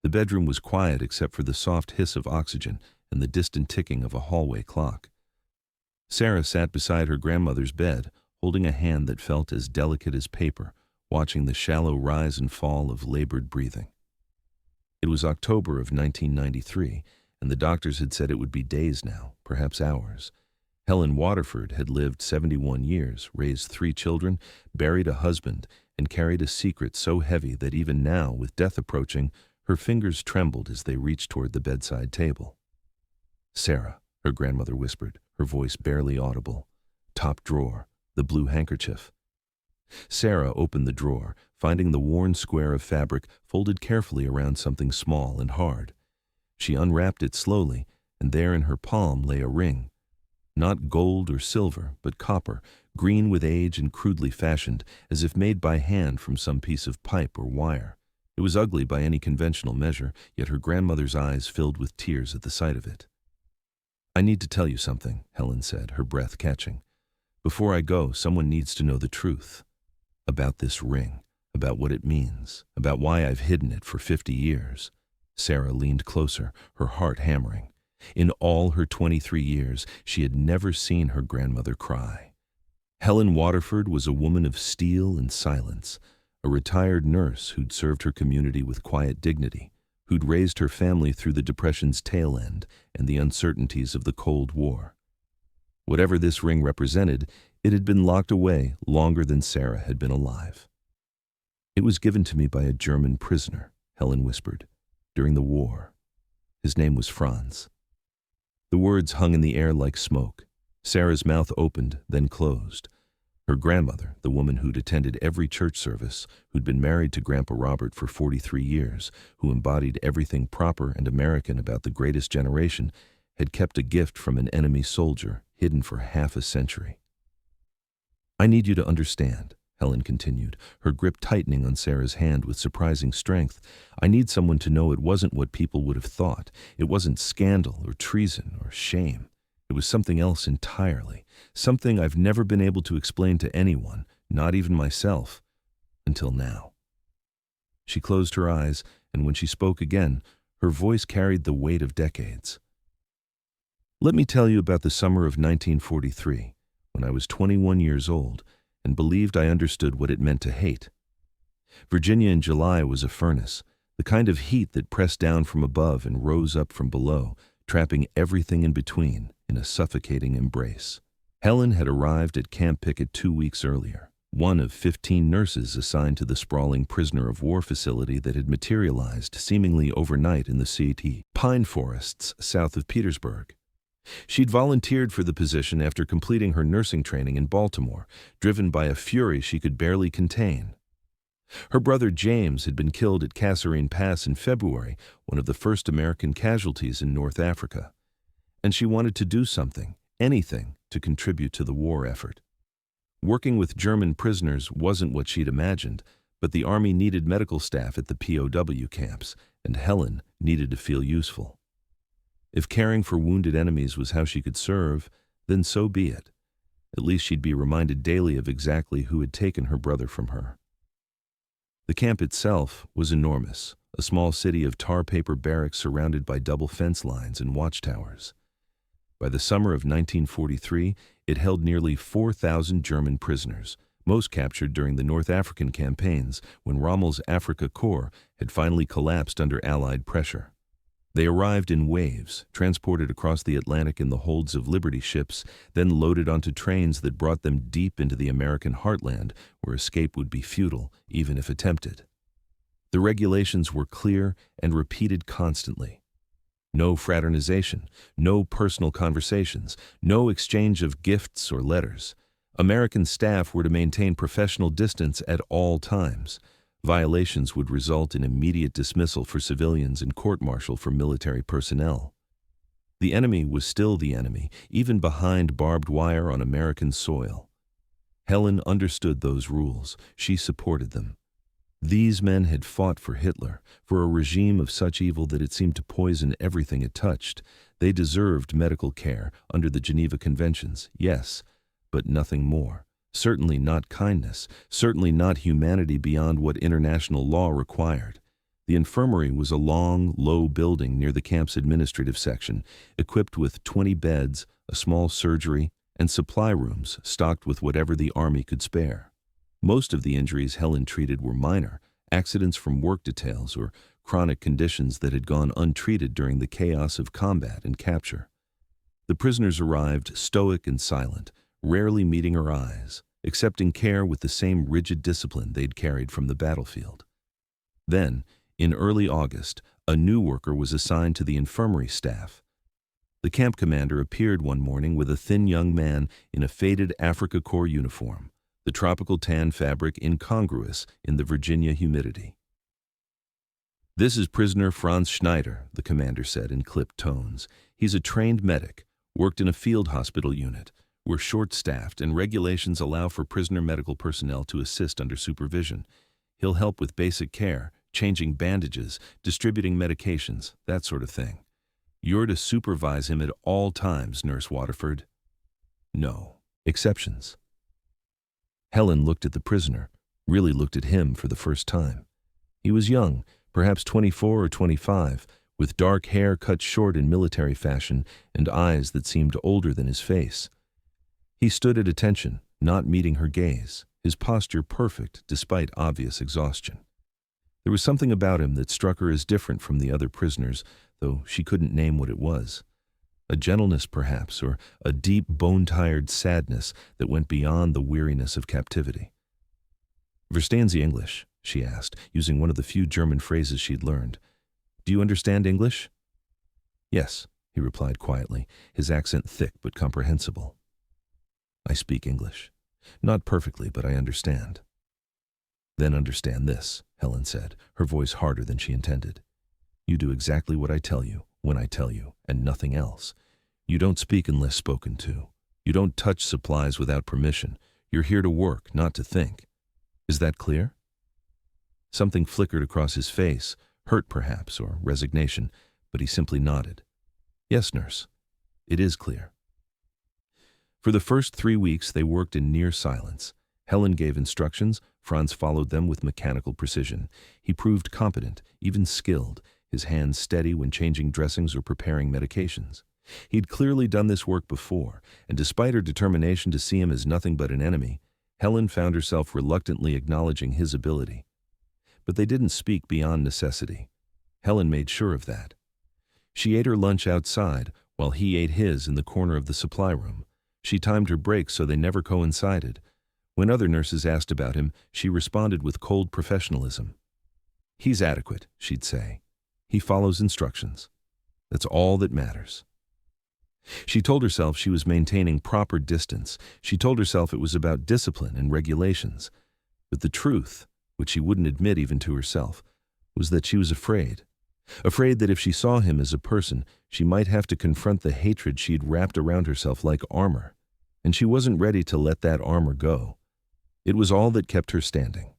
The bedroom was quiet except for the soft hiss of oxygen and the distant ticking of a hallway clock. Sarah sat beside her grandmother's bed, holding a hand that felt as delicate as paper, watching the shallow rise and fall of labored breathing. It was October of 1993, and the doctors had said it would be days now, perhaps hours. Helen Waterford had lived 71 years, raised 3 children, buried a husband, and carried a secret so heavy that even now, with death approaching, her fingers trembled as they reached toward the bedside table. "Sarah," her grandmother whispered, her voice barely audible. "Top drawer, the blue handkerchief." Sarah opened the drawer, finding the worn square of fabric folded carefully around something small and hard. She unwrapped it slowly, and there in her palm lay a ring. Not gold or silver, but copper, green with age and crudely fashioned, as if made by hand from some piece of pipe or wire. It was ugly by any conventional measure, yet her grandmother's eyes filled with tears at the sight of it. "I need to tell you something," Helen said, her breath catching. "Before I go, someone needs to know the truth. About this ring, about what it means, about why I've hidden it for 50 years. Sarah leaned closer, her heart hammering. In all her 23 years, she had never seen her grandmother cry. Helen Waterford was a woman of steel and silence, a retired nurse who'd served her community with quiet dignity, who'd raised her family through the Depression's tail end and the uncertainties of the Cold War. Whatever this ring represented, it had been locked away longer than Sarah had been alive. "It was given to me by a German prisoner," Helen whispered, "during the war. His name was Franz." The words hung in the air like smoke. Sarah's mouth opened, then closed. Her grandmother, the woman who'd attended every church service, who'd been married to Grandpa Robert for 43 years, who embodied everything proper and American about the greatest generation, had kept a gift from an enemy soldier, hidden for half a century. "I need you to understand," Helen continued, her grip tightening on Sarah's hand with surprising strength. "I need someone to know it wasn't what people would have thought. It wasn't scandal or treason or shame. It was something else entirely, something I've never been able to explain to anyone, not even myself, until now." She closed her eyes, and when she spoke again, her voice carried the weight of decades. "Let me tell you about the summer of 1943, when I was 21 years old and believed I understood what it meant to hate. Virginia in July was a furnace, the kind of heat that pressed down from above and rose up from below, trapping everything in between in a suffocating embrace. Helen had arrived at Camp Pickett 2 weeks earlier, one of 15 nurses assigned to the sprawling prisoner of war facility that had materialized seemingly overnight in the St. Pine forests south of Petersburg. She'd volunteered for the position after completing her nursing training in Baltimore, driven by a fury she could barely contain. Her brother James had been killed at Kasserine Pass in February, one of the first American casualties in North Africa. And she wanted to do something, anything, to contribute to the war effort. Working with German prisoners wasn't what she'd imagined, but the Army needed medical staff at the POW camps, and Helen needed to feel useful. If caring for wounded enemies was how she could serve, then so be it. At least she'd be reminded daily of exactly who had taken her brother from her. The camp itself was enormous, a small city of tar paper barracks surrounded by double fence lines and watchtowers. By the summer of 1943, it held nearly 4,000 German prisoners, most captured during the North African campaigns when Rommel's Afrika Korps had finally collapsed under Allied pressure. They arrived in waves, transported across the Atlantic in the holds of Liberty ships, then loaded onto trains that brought them deep into the American heartland, where escape would be futile, even if attempted. The regulations were clear and repeated constantly. No fraternization, no personal conversations, no exchange of gifts or letters. American staff were to maintain professional distance at all times. Violations would result in immediate dismissal for civilians and court-martial for military personnel. The enemy was still the enemy, even behind barbed wire on American soil. Helen understood those rules. She supported them. These men had fought for Hitler, for a regime of such evil that it seemed to poison everything it touched. They deserved medical care under the Geneva Conventions, yes, but nothing more. Certainly not kindness, certainly not humanity beyond what international law required. The infirmary was a long, low building near the camp's administrative section, equipped with 20 beds, a small surgery, and supply rooms stocked with whatever the army could spare. Most of the injuries Helen treated were minor, accidents from work details or chronic conditions that had gone untreated during the chaos of combat and capture. The prisoners arrived stoic and silent, rarely meeting her eyes, accepting care with the same rigid discipline they'd carried from the battlefield. Then, in early August, a new worker was assigned to the infirmary staff. The camp commander appeared one morning with a thin young man in a faded Afrika Korps uniform, the tropical tan fabric incongruous in the Virginia humidity. "This is prisoner Franz Schneider," the commander said in clipped tones. "He's a trained medic, worked in a field hospital unit. We're short-staffed, and regulations allow for prisoner medical personnel to assist under supervision. He'll help with basic care, changing bandages, distributing medications, that sort of thing. You're to supervise him at all times, Nurse Waterford." "No exceptions." Helen looked at the prisoner, really looked at him for the first time. He was young, perhaps 24 or 25, with dark hair cut short in military fashion and eyes that seemed older than his face. He stood at attention, not meeting her gaze, his posture perfect despite obvious exhaustion. There was something about him that struck her as different from the other prisoners, though she couldn't name what it was. A gentleness, perhaps, or a deep, bone-tired sadness that went beyond the weariness of captivity. "Verstehen Sie English?" she asked, using one of the few German phrases she'd learned. "Do you understand English?" "Yes," he replied quietly, his accent thick but comprehensible. "I speak English. Not perfectly, but I understand." "Then understand this," Helen said, her voice harder than she intended. "You do exactly what I tell you, when I tell you, and nothing else. You don't speak unless spoken to. You don't touch supplies without permission. You're here to work, not to think. Is that clear?" Something flickered across his face, hurt perhaps, or resignation, but he simply nodded. "Yes, nurse. It is clear." For the first 3 weeks they worked in near silence. Helen gave instructions, Franz followed them with mechanical precision. He proved competent, even skilled, his hands steady when changing dressings or preparing medications. He'd clearly done this work before, and despite her determination to see him as nothing but an enemy, Helen found herself reluctantly acknowledging his ability. But they didn't speak beyond necessity. Helen made sure of that. She ate her lunch outside, while he ate his in the corner of the supply room. She timed her breaks so they never coincided. When other nurses asked about him, she responded with cold professionalism. "He's adequate," she'd say. "He follows instructions. That's all that matters." She told herself she was maintaining proper distance. She told herself it was about discipline and regulations. But the truth, which she wouldn't admit even to herself, was that she was afraid. Afraid that if she saw him as a person, she might have to confront the hatred she'd wrapped around herself like armor. And she wasn't ready to let that armor go. It was all that kept her standing.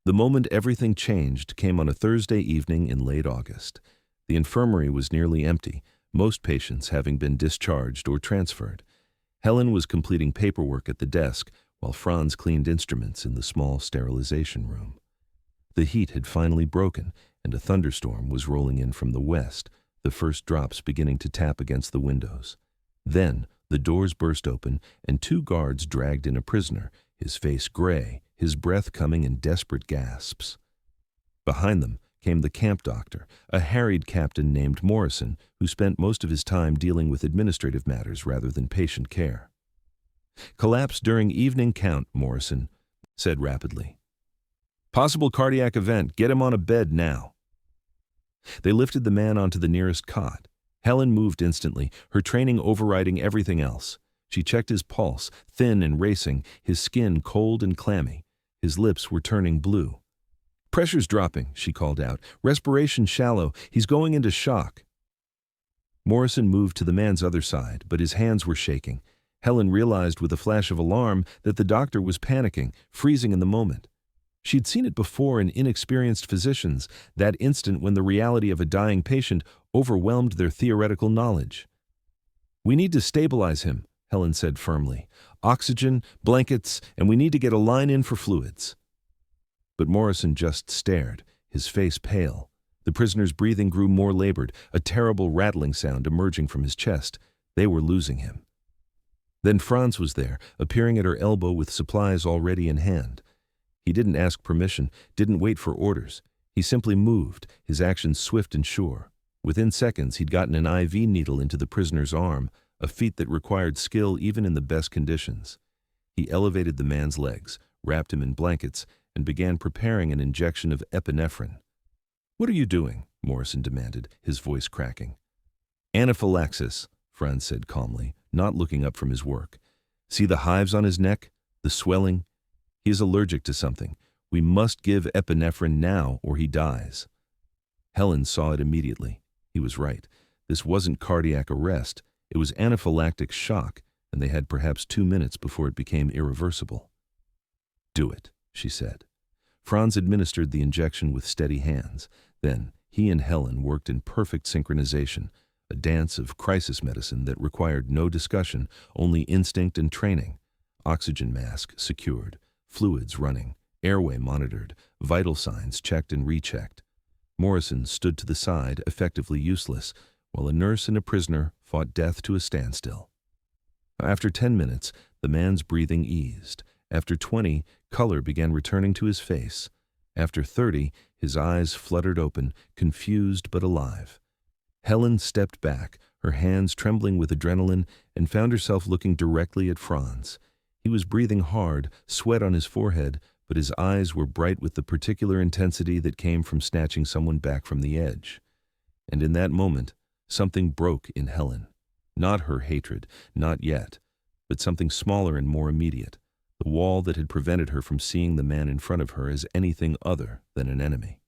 The moment everything changed came on a Thursday evening in late August. The infirmary was nearly empty, most patients having been discharged or transferred. Helen was completing paperwork at the desk, while Franz cleaned instruments in the small sterilization room. The heat had finally broken, and a thunderstorm was rolling in from the west, the first drops beginning to tap against the windows. Then the doors burst open, and 2 guards dragged in a prisoner, his face gray, his breath coming in desperate gasps. Behind them came the camp doctor, a harried captain named Morrison, who spent most of his time dealing with administrative matters rather than patient care. "Collapse during evening count," Morrison said rapidly. "Possible cardiac event. Get him on a bed now." They lifted the man onto the nearest cot. Helen moved instantly, her training overriding everything else. She checked his pulse, thin and racing, his skin cold and clammy. His lips were turning blue. "Pressure's dropping," she called out. "Respiration shallow. He's going into shock." Morrison moved to the man's other side, but his hands were shaking. Helen realized with a flash of alarm that the doctor was panicking, freezing in the moment. She'd seen it before in inexperienced physicians, that instant when the reality of a dying patient overwhelmed their theoretical knowledge. "We need to stabilize him," Helen said firmly. "Oxygen, blankets, and we need to get a line in for fluids." But Morrison just stared, his face pale. The prisoner's breathing grew more labored, a terrible rattling sound emerging from his chest. They were losing him. Then Franz was there, appearing at her elbow with supplies already in hand. He didn't ask permission, didn't wait for orders. He simply moved, his actions swift and sure. Within seconds, he'd gotten an IV needle into the prisoner's arm, a feat that required skill even in the best conditions. He elevated the man's legs, wrapped him in blankets, and began preparing an injection of epinephrine. "What are you doing?" Morrison demanded, his voice cracking. "Anaphylaxis," Franz said calmly, not looking up from his work. "See the hives on his neck? The swelling? He is allergic to something. We must give epinephrine now or he dies." Helen saw it immediately. He was right. This wasn't cardiac arrest. It was anaphylactic shock, and they had perhaps 2 minutes before it became irreversible. "Do it," she said. Franz administered the injection with steady hands. Then he and Helen worked in perfect synchronization, a dance of crisis medicine that required no discussion, only instinct and training. Oxygen mask secured, fluids running, airway monitored, vital signs checked and rechecked. Morrison stood to the side, effectively useless, while a nurse and a prisoner fought death to a standstill. After 10 minutes, the man's breathing eased. After 20, color began returning to his face. After 30, his eyes fluttered open, confused but alive. Helen stepped back, her hands trembling with adrenaline, and found herself looking directly at Franz. He was breathing hard, sweat on his forehead, but his eyes were bright with the particular intensity that came from snatching someone back from the edge. And in that moment, something broke in Helen. Not her hatred, not yet, but something smaller and more immediate. The wall that had prevented her from seeing the man in front of her as anything other than an enemy.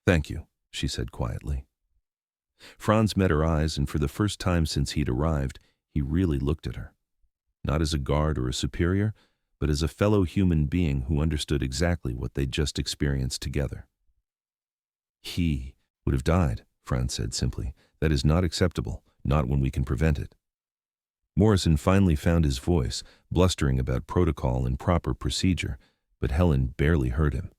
"Thank you," she said quietly. Franz met her eyes, and for the first time since he'd arrived, he really looked at her. Not as a guard or a superior, but as a fellow human being who understood exactly what they'd just experienced together. "He would have died," Franz said simply. "That is not acceptable, not when we can prevent it." Morrison finally found his voice, blustering about protocol and proper procedure, but Helen barely heard him.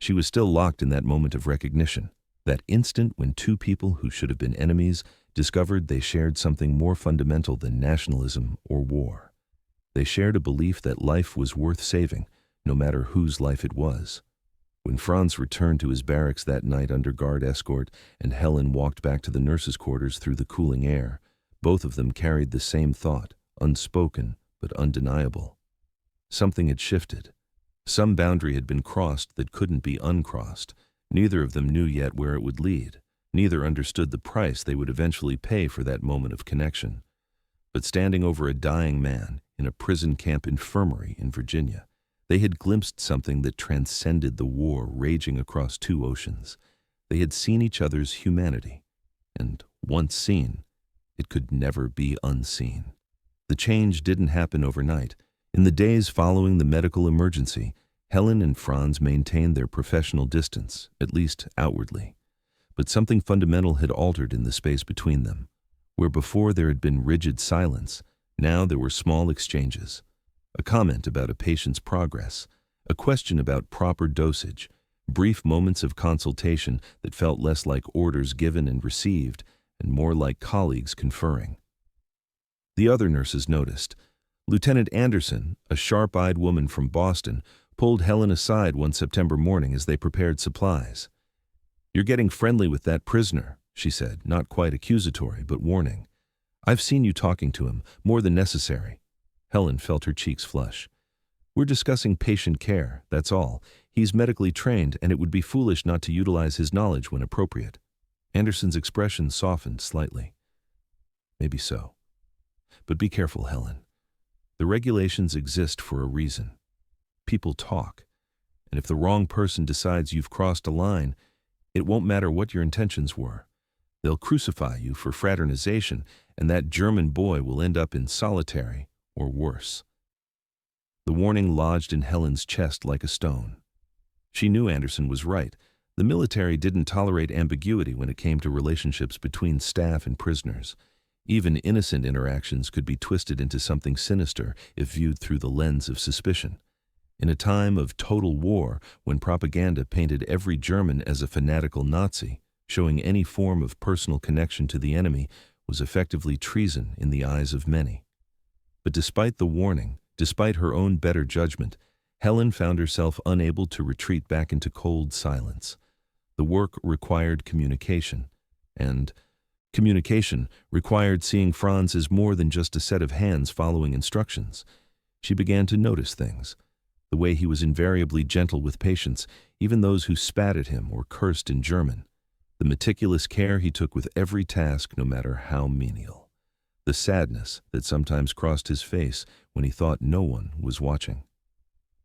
She was still locked in that moment of recognition, that instant when two people who should have been enemies discovered they shared something more fundamental than nationalism or war. They shared a belief that life was worth saving, no matter whose life it was. When Franz returned to his barracks that night under guard escort and Helen walked back to the nurses' quarters through the cooling air, both of them carried the same thought, unspoken but undeniable. Something had shifted. Some boundary had been crossed that couldn't be uncrossed. Neither of them knew yet where it would lead. Neither understood the price they would eventually pay for that moment of connection. But standing over a dying man in a prison camp infirmary in Virginia, they had glimpsed something that transcended the war raging across 2 oceans. They had seen each other's humanity, and once seen, it could never be unseen. The change didn't happen overnight. In the days following the medical emergency, Helen and Franz maintained their professional distance, at least outwardly. But something fundamental had altered in the space between them. Where before there had been rigid silence, now there were small exchanges. A comment about a patient's progress, a question about proper dosage, brief moments of consultation that felt less like orders given and received and more like colleagues conferring. The other nurses noticed. Lieutenant Anderson, a sharp-eyed woman from Boston, pulled Helen aside one September morning as they prepared supplies. "You're getting friendly with that prisoner," she said, not quite accusatory, but warning. "I've seen you talking to him, more than necessary." Helen felt her cheeks flush. "We're discussing patient care, that's all. He's medically trained, and it would be foolish not to utilize his knowledge when appropriate." Anderson's expression softened slightly. "Maybe so. But be careful, Helen. The regulations exist for a reason. People talk, and if the wrong person decides you've crossed a line, it won't matter what your intentions were. They'll crucify you for fraternization, and that German boy will end up in solitary or worse." The warning lodged in Helen's chest like a stone. She knew Anderson was right. The military didn't tolerate ambiguity when it came to relationships between staff and prisoners. Even innocent interactions could be twisted into something sinister if viewed through the lens of suspicion. In a time of total war, when propaganda painted every German as a fanatical Nazi, showing any form of personal connection to the enemy was effectively treason in the eyes of many. But despite the warning, despite her own better judgment, Helen found herself unable to retreat back into cold silence. The work required communication, and communication required seeing Franz as more than just a set of hands following instructions. She began to notice things. The way he was invariably gentle with patients, even those who spat at him or cursed in German. The meticulous care he took with every task, no matter how menial. The sadness that sometimes crossed his face when he thought no one was watching.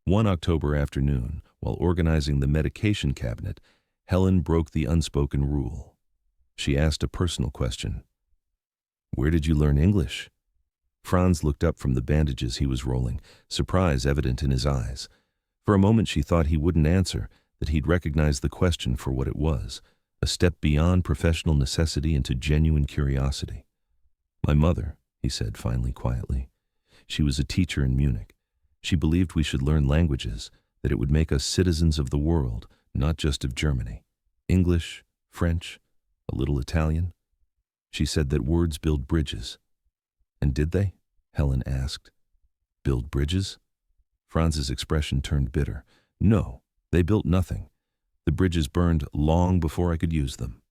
One October afternoon, while organizing the medication cabinet, Helen broke the unspoken rule. She asked a personal question. "Where did you learn English?" Franz looked up from the bandages he was rolling, surprise evident in his eyes. For a moment she thought he wouldn't answer, that he'd recognize the question for what it was, a step beyond professional necessity into genuine curiosity. "My mother," he said finally quietly. "She was a teacher in Munich. She believed we should learn languages, that it would make us citizens of the world, not just of Germany. English, French, a little Italian. She said that words build bridges." "And did they?" Helen asked. "Build bridges?" Franz's expression turned bitter. "No, they built nothing. The bridges burned long before I could use them."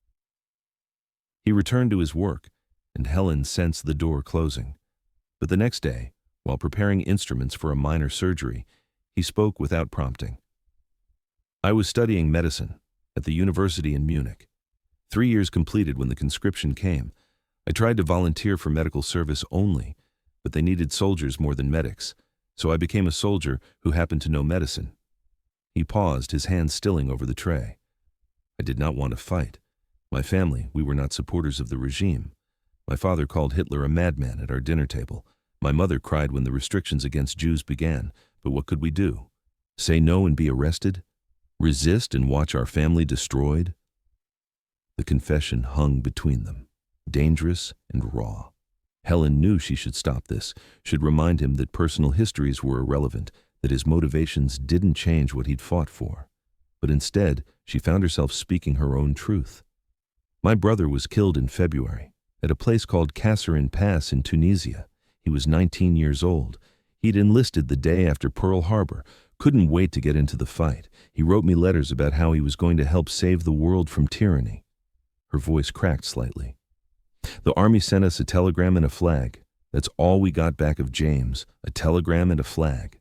He returned to his work, and Helen sensed the door closing. But the next day, while preparing instruments for a minor surgery, he spoke without prompting. "I was studying medicine at the university in Munich. 3 years completed when the conscription came. I tried to volunteer for medical service only, but they needed soldiers more than medics, so I became a soldier who happened to know medicine." He paused, his hand stilling over the tray. "I did not want to fight. My family, we were not supporters of the regime. My father called Hitler a madman at our dinner table. My mother cried when the restrictions against Jews began, but what could we do? Say no and be arrested? Resist and watch our family destroyed?" The confession hung between them, dangerous and raw. Helen knew she should stop this, should remind him that personal histories were irrelevant, that his motivations didn't change what he'd fought for. But instead, she found herself speaking her own truth. "My brother was killed in February, at a place called Kasserine Pass in Tunisia. He was 19 years old. He'd enlisted the day after Pearl Harbor, couldn't wait to get into the fight. He wrote me letters about how he was going to help save the world from tyranny." Her voice cracked slightly. "The army sent us a telegram and a flag. That's all we got back of James, a telegram and a flag."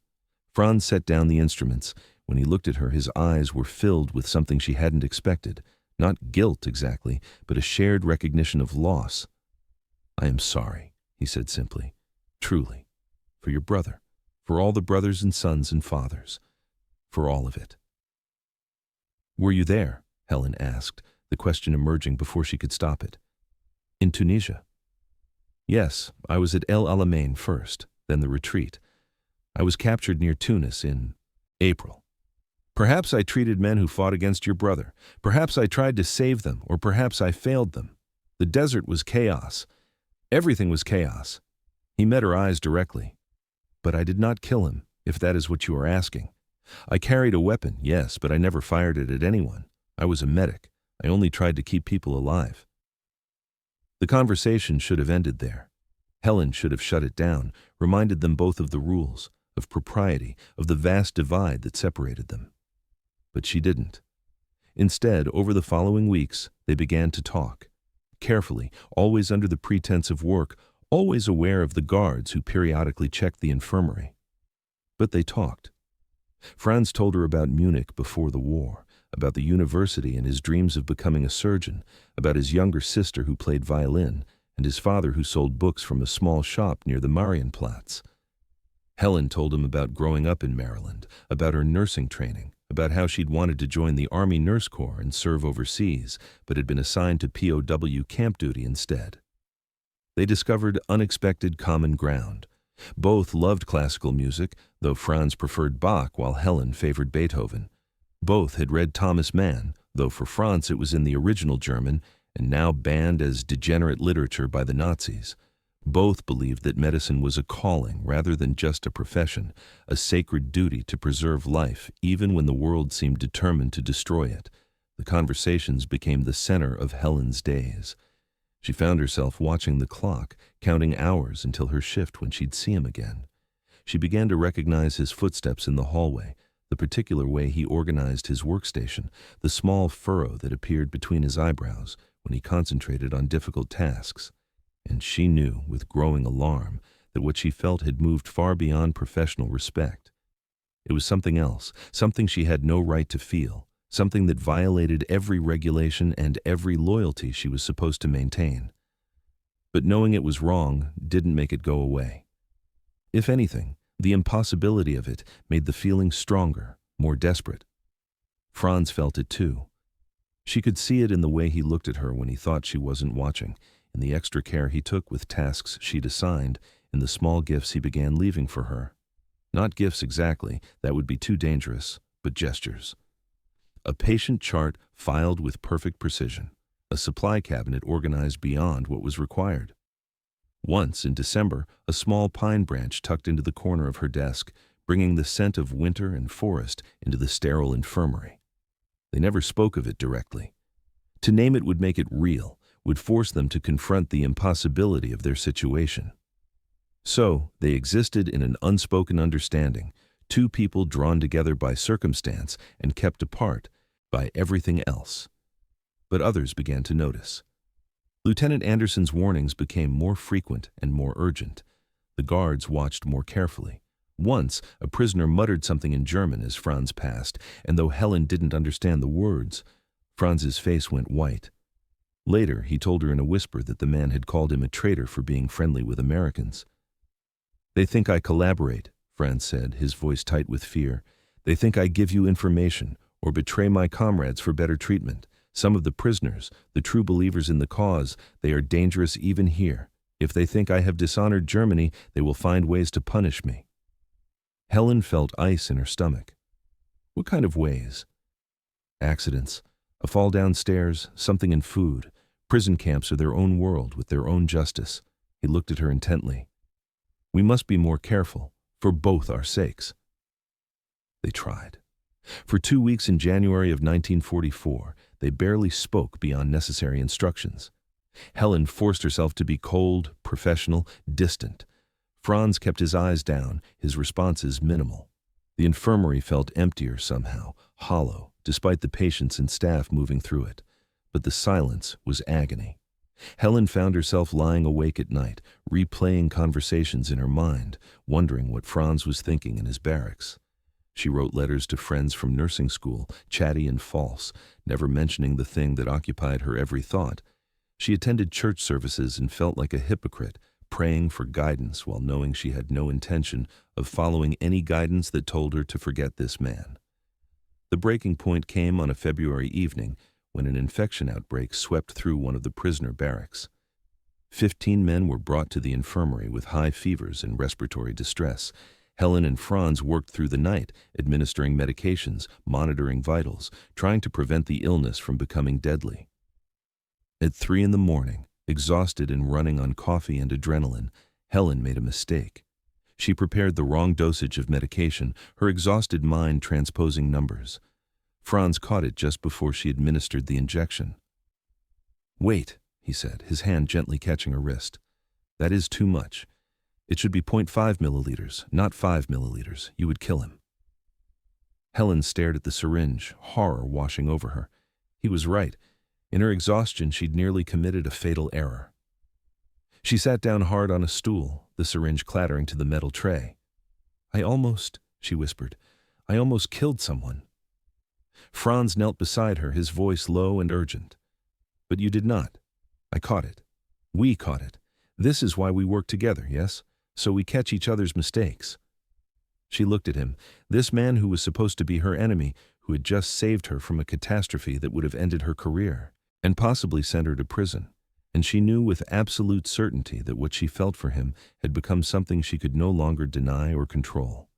Franz set down the instruments. When he looked at her, his eyes were filled with something she hadn't expected. Not guilt exactly, but a shared recognition of loss. "I am sorry," he said simply. "Truly. For your brother. For all the brothers and sons and fathers. For all of it." "Were you there?" Helen asked, the question emerging before she could stop it. "In Tunisia?" "Yes, I was at El Alamein first, then the retreat. I was captured near Tunis in April. Perhaps I treated men who fought against your brother. Perhaps I tried to save them, or perhaps I failed them. The desert was chaos. Everything was chaos." He met her eyes directly. "But I did not kill him, if that is what you are asking. I carried a weapon, yes, but I never fired it at anyone. I was a medic. I only tried to keep people alive." The conversation should have ended there. Helen should have shut it down, reminded them both of the rules, of propriety, of the vast divide that separated them. But she didn't. Instead, over the following weeks, they began to talk. Carefully, always under the pretense of work, always aware of the guards who periodically checked the infirmary. But they talked. Franz told her about Munich before the war, about the university and his dreams of becoming a surgeon, about his younger sister who played violin, and his father who sold books from a small shop near the Marienplatz. Helen told him about growing up in Maryland, about her nursing training, about how she'd wanted to join the Army Nurse Corps and serve overseas, but had been assigned to POW camp duty instead. They discovered unexpected common ground. Both loved classical music, though Franz preferred Bach while Helen favored Beethoven. Both had read Thomas Mann, though for Franz it was in the original German and now banned as degenerate literature by the Nazis. Both believed that medicine was a calling rather than just a profession, a sacred duty to preserve life even when the world seemed determined to destroy it. The conversations became the center of Helen's days. She found herself watching the clock, counting hours until her shift when she'd see him again. She began to recognize his footsteps in the hallway, the particular way he organized his workstation, the small furrow that appeared between his eyebrows when he concentrated on difficult tasks. And she knew, with growing alarm, that what she felt had moved far beyond professional respect. It was something else, something she had no right to feel, something that violated every regulation and every loyalty she was supposed to maintain. But knowing it was wrong didn't make it go away. If anything, the impossibility of it made the feeling stronger, more desperate. Franz felt it too. She could see it in the way he looked at her when he thought she wasn't watching, in the extra care he took with tasks she'd assigned, in the small gifts he began leaving for her. Not gifts exactly, that would be too dangerous, but gestures. A patient chart filed with perfect precision, a supply cabinet organized beyond what was required. Once, in December, a small pine branch tucked into the corner of her desk, bringing the scent of winter and forest into the sterile infirmary. They never spoke of it directly. To name it would make it real, would force them to confront the impossibility of their situation. So, they existed in an unspoken understanding, two people drawn together by circumstance and kept apart by everything else. But others began to notice. Lieutenant Anderson's warnings became more frequent and more urgent. The guards watched more carefully. Once, a prisoner muttered something in German as Franz passed, and though Helen didn't understand the words, Franz's face went white. Later, he told her in a whisper that the man had called him a traitor for being friendly with Americans. "They think I collaborate," Franz said, his voice tight with fear. "They think I give you information or betray my comrades for better treatment. Some of the prisoners, the true believers in the cause, they are dangerous even here. If they think I have dishonored Germany, they will find ways to punish me." Helen felt ice in her stomach. What kind of ways? Accidents, a fall downstairs, something in food. Prison camps are their own world with their own justice. He looked at her intently. "We must be more careful, for both our sakes." They tried. For 2 weeks in January of 1944, they barely spoke beyond necessary instructions. Helen forced herself to be cold, professional, distant. Franz kept his eyes down, his responses minimal. The infirmary felt emptier somehow, hollow, despite the patients and staff moving through it. But the silence was agony. Helen found herself lying awake at night, replaying conversations in her mind, wondering what Franz was thinking in his barracks. She wrote letters to friends from nursing school, chatty and false, never mentioning the thing that occupied her every thought. She attended church services and felt like a hypocrite, praying for guidance while knowing she had no intention of following any guidance that told her to forget this man. The breaking point came on a February evening when an infection outbreak swept through one of the prisoner barracks. 15 men were brought to the infirmary with high fevers and respiratory distress. Helen and Franz worked through the night, administering medications, monitoring vitals, trying to prevent the illness from becoming deadly. At 3 a.m, exhausted and running on coffee and adrenaline, Helen made a mistake. She prepared the wrong dosage of medication, her exhausted mind transposing numbers. Franz caught it just before she administered the injection. "Wait," he said, his hand gently catching her wrist. "That is too much. It should be 0.5 milliliters, not 5 milliliters. You would kill him." Helen stared at the syringe, horror washing over her. He was right. In her exhaustion, she'd nearly committed a fatal error. She sat down hard on a stool, the syringe clattering to the metal tray. She whispered, "I almost killed someone." Franz knelt beside her, his voice low and urgent. "But you did not. I caught it. We caught it. This is why we work together, yes? So we catch each other's mistakes." She looked at him, this man who was supposed to be her enemy, who had just saved her from a catastrophe that would have ended her career, and possibly sent her to prison. And she knew with absolute certainty that what she felt for him had become something she could no longer deny or control.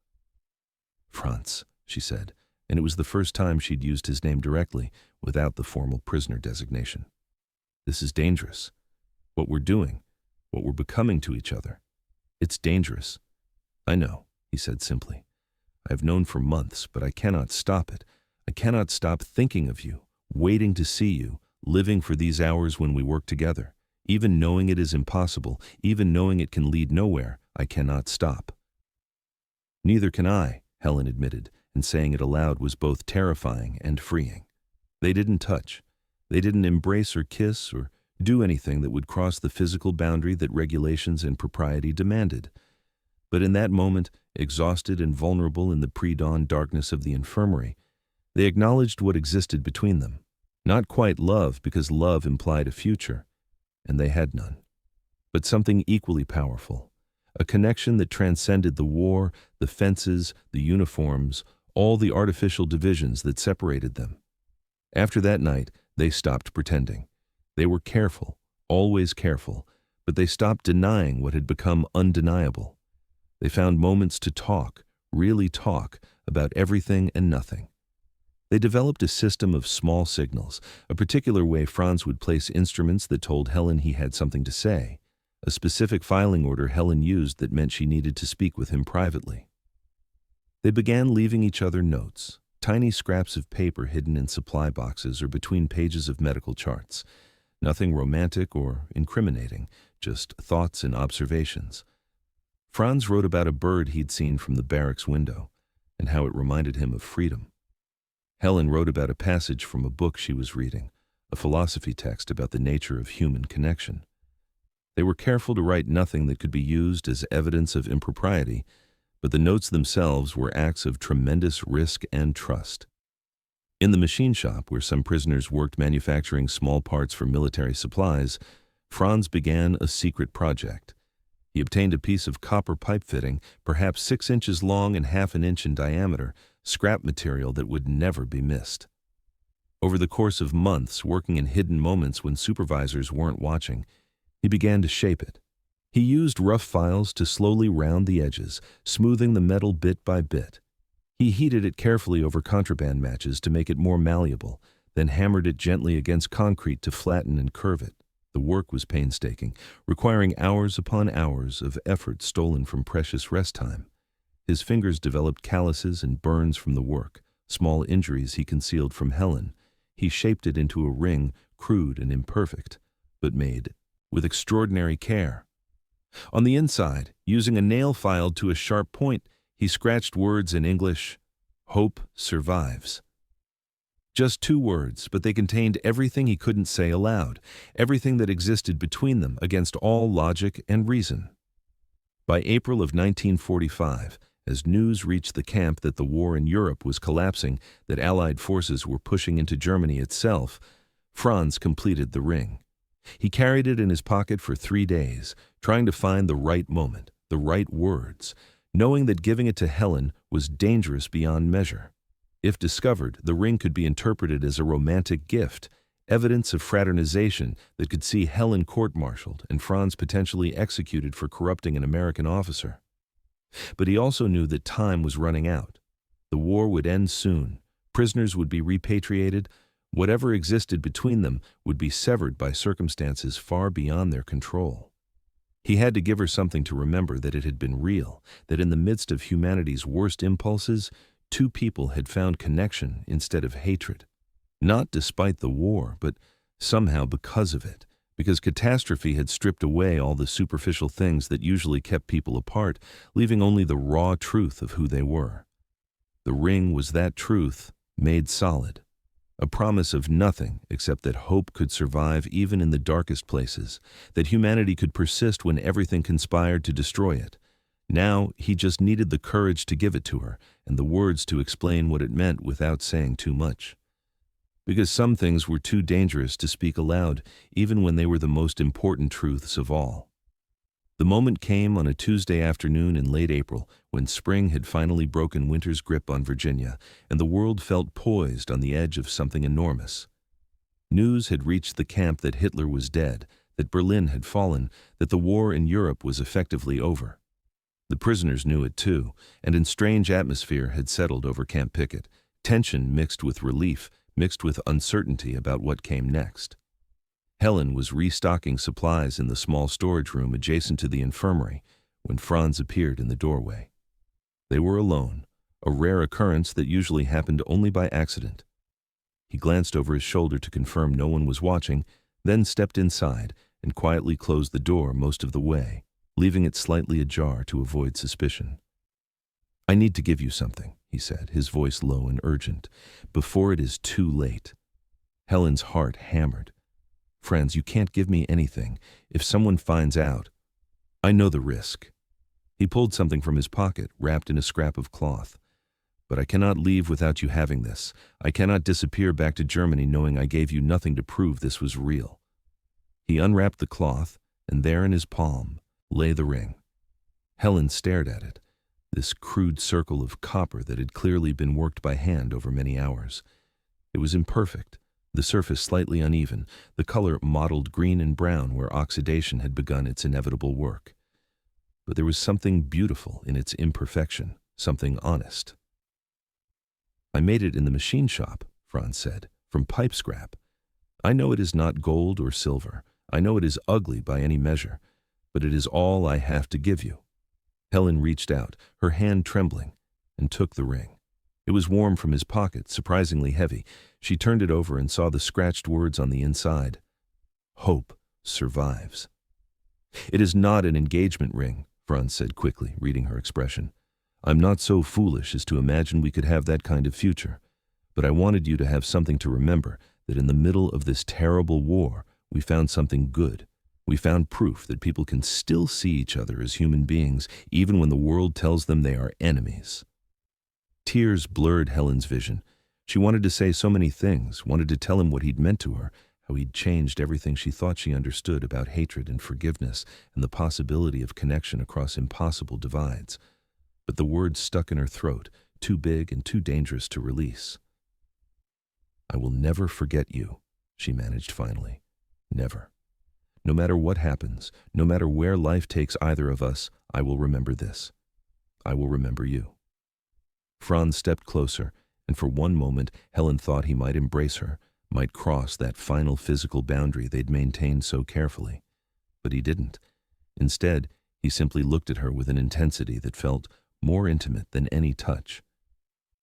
"Franz," she said, and it was the first time she'd used his name directly, without the formal prisoner designation. "This is dangerous. What we're doing, what we're becoming to each other. It's dangerous. I know, he said simply. I have known for months, but I cannot stop it. I cannot stop thinking of you, waiting to see you, living for these hours when we work together. Even knowing it is impossible, even knowing it can lead nowhere, I cannot stop. Neither can I, Helen admitted, and saying it aloud was both terrifying and freeing. They didn't touch. They didn't embrace or kiss or do anything that would cross the physical boundary that regulations and propriety demanded. But in that moment, exhausted and vulnerable in the pre-dawn darkness of the infirmary, they acknowledged what existed between them. Not quite love, because love implied a future, and they had none. But something equally powerful, a connection that transcended the war, the fences, the uniforms, all the artificial divisions that separated them. After that night, they stopped pretending. They were careful, always careful, but they stopped denying what had become undeniable. They found moments to talk, really talk, about everything and nothing. They developed a system of small signals, a particular way Franz would place instruments that told Helen he had something to say, a specific filing order Helen used that meant she needed to speak with him privately. They began leaving each other notes, tiny scraps of paper hidden in supply boxes or between pages of medical charts. Nothing romantic or incriminating, just thoughts and observations. Franz wrote about a bird he'd seen from the barracks window and how it reminded him of freedom. Helen wrote about a passage from a book she was reading, a philosophy text about the nature of human connection. They were careful to write nothing that could be used as evidence of impropriety, but the notes themselves were acts of tremendous risk and trust. In the machine shop, where some prisoners worked manufacturing small parts for military supplies, Franz began a secret project. He obtained a piece of copper pipe fitting, perhaps 6 inches long and half an inch in diameter, scrap material that would never be missed. Over the course of months, working in hidden moments when supervisors weren't watching, he began to shape it. He used rough files to slowly round the edges, smoothing the metal bit by bit. He heated it carefully over contraband matches to make it more malleable, then hammered it gently against concrete to flatten and curve it. The work was painstaking, requiring hours upon hours of effort stolen from precious rest time. His fingers developed calluses and burns from the work, small injuries he concealed from Helen. He shaped it into a ring, crude and imperfect, but made with extraordinary care. On the inside, using a nail filed to a sharp point, he scratched words in English, "Hope survives." Just 2 words, but they contained everything he couldn't say aloud, everything that existed between them against all logic and reason. By April of 1945, as news reached the camp that the war in Europe was collapsing, that Allied forces were pushing into Germany itself, Franz completed the ring. He carried it in his pocket for 3 days, trying to find the right moment, the right words, knowing that giving it to Helen was dangerous beyond measure. If discovered, the ring could be interpreted as a romantic gift, evidence of fraternization that could see Helen court-martialed and Franz potentially executed for corrupting an American officer. But he also knew that time was running out. The war would end soon, prisoners would be repatriated, whatever existed between them would be severed by circumstances far beyond their control. He had to give her something to remember that it had been real, that in the midst of humanity's worst impulses, 2 people had found connection instead of hatred. Not despite the war, but somehow because of it, because catastrophe had stripped away all the superficial things that usually kept people apart, leaving only the raw truth of who they were. The ring was that truth made solid, a promise of nothing except that hope could survive even in the darkest places, that humanity could persist when everything conspired to destroy it. Now he just needed the courage to give it to her, and the words to explain what it meant without saying too much. Because some things were too dangerous to speak aloud, even when they were the most important truths of all. The moment came on a Tuesday afternoon in late April, when spring had finally broken winter's grip on Virginia, and the world felt poised on the edge of something enormous. News had reached the camp that Hitler was dead, that Berlin had fallen, that the war in Europe was effectively over. The prisoners knew it too, and a strange atmosphere had settled over Camp Pickett, tension mixed with relief, mixed with uncertainty about what came next. Helen was restocking supplies in the small storage room adjacent to the infirmary when Franz appeared in the doorway. They were alone, a rare occurrence that usually happened only by accident. He glanced over his shoulder to confirm no one was watching, then stepped inside and quietly closed the door most of the way, leaving it slightly ajar to avoid suspicion. "I need to give you something," he said, his voice low and urgent, "before it is too late." Helen's heart hammered. "Franz, you can't give me anything. If someone finds out, I know the risk." He pulled something from his pocket, wrapped in a scrap of cloth. "But I cannot leave without you having this. I cannot disappear back to Germany knowing I gave you nothing to prove this was real." He unwrapped the cloth, and there in his palm lay the ring. Helen stared at it, this crude circle of copper that had clearly been worked by hand over many hours. It was imperfect, the surface slightly uneven, the color mottled green and brown where oxidation had begun its inevitable work. But there was something beautiful in its imperfection, something honest. "I made it in the machine shop," Franz said, "from pipe scrap. I know it is not gold or silver. I know it is ugly by any measure, but it is all I have to give you." Helen reached out, her hand trembling, and took the ring. It was warm from his pocket, surprisingly heavy. She turned it over and saw the scratched words on the inside. "Hope survives." "It is not an engagement ring," Franz said quickly, reading her expression. "I'm not so foolish as to imagine we could have that kind of future. But I wanted you to have something to remember, that in the middle of this terrible war, we found something good. We found proof that people can still see each other as human beings, even when the world tells them they are enemies." Tears blurred Helen's vision. She wanted to say so many things, wanted to tell him what he'd meant to her, how he'd changed everything she thought she understood about hatred and forgiveness and the possibility of connection across impossible divides. But the words stuck in her throat, too big and too dangerous to release. "I will never forget you," she managed finally. "Never. No matter what happens, no matter where life takes either of us, I will remember this. I will remember you." Franz stepped closer, and for one moment Helen thought he might embrace her, might cross that final physical boundary they'd maintained so carefully. But he didn't. Instead, he simply looked at her with an intensity that felt more intimate than any touch.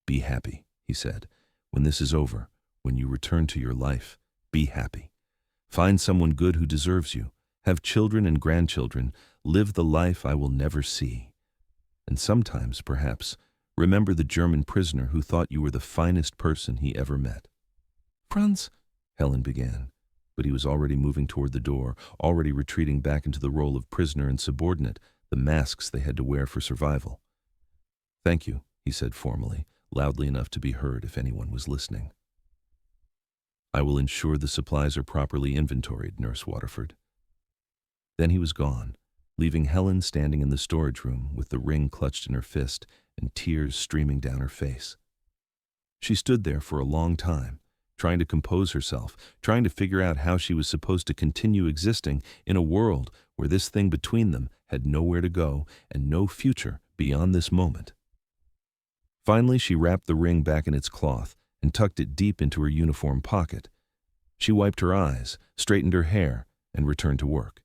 "Be happy," he said. "When this is over, when you return to your life, be happy. Find someone good who deserves you. Have children and grandchildren. Live the life I will never see. And sometimes, perhaps, remember the German prisoner who thought you were the finest person he ever met." "Franz," Helen began, but he was already moving toward the door, already retreating back into the role of prisoner and subordinate, the masks they had to wear for survival. "Thank you," he said formally, loudly enough to be heard if anyone was listening. "I will ensure the supplies are properly inventoried, Nurse Waterford." Then he was gone, leaving Helen standing in the storage room with the ring clutched in her fist and tears streaming down her face. She stood there for a long time, trying to compose herself, trying to figure out how she was supposed to continue existing in a world where this thing between them had nowhere to go and no future beyond this moment. Finally, she wrapped the ring back in its cloth and tucked it deep into her uniform pocket. She wiped her eyes, straightened her hair, and returned to work.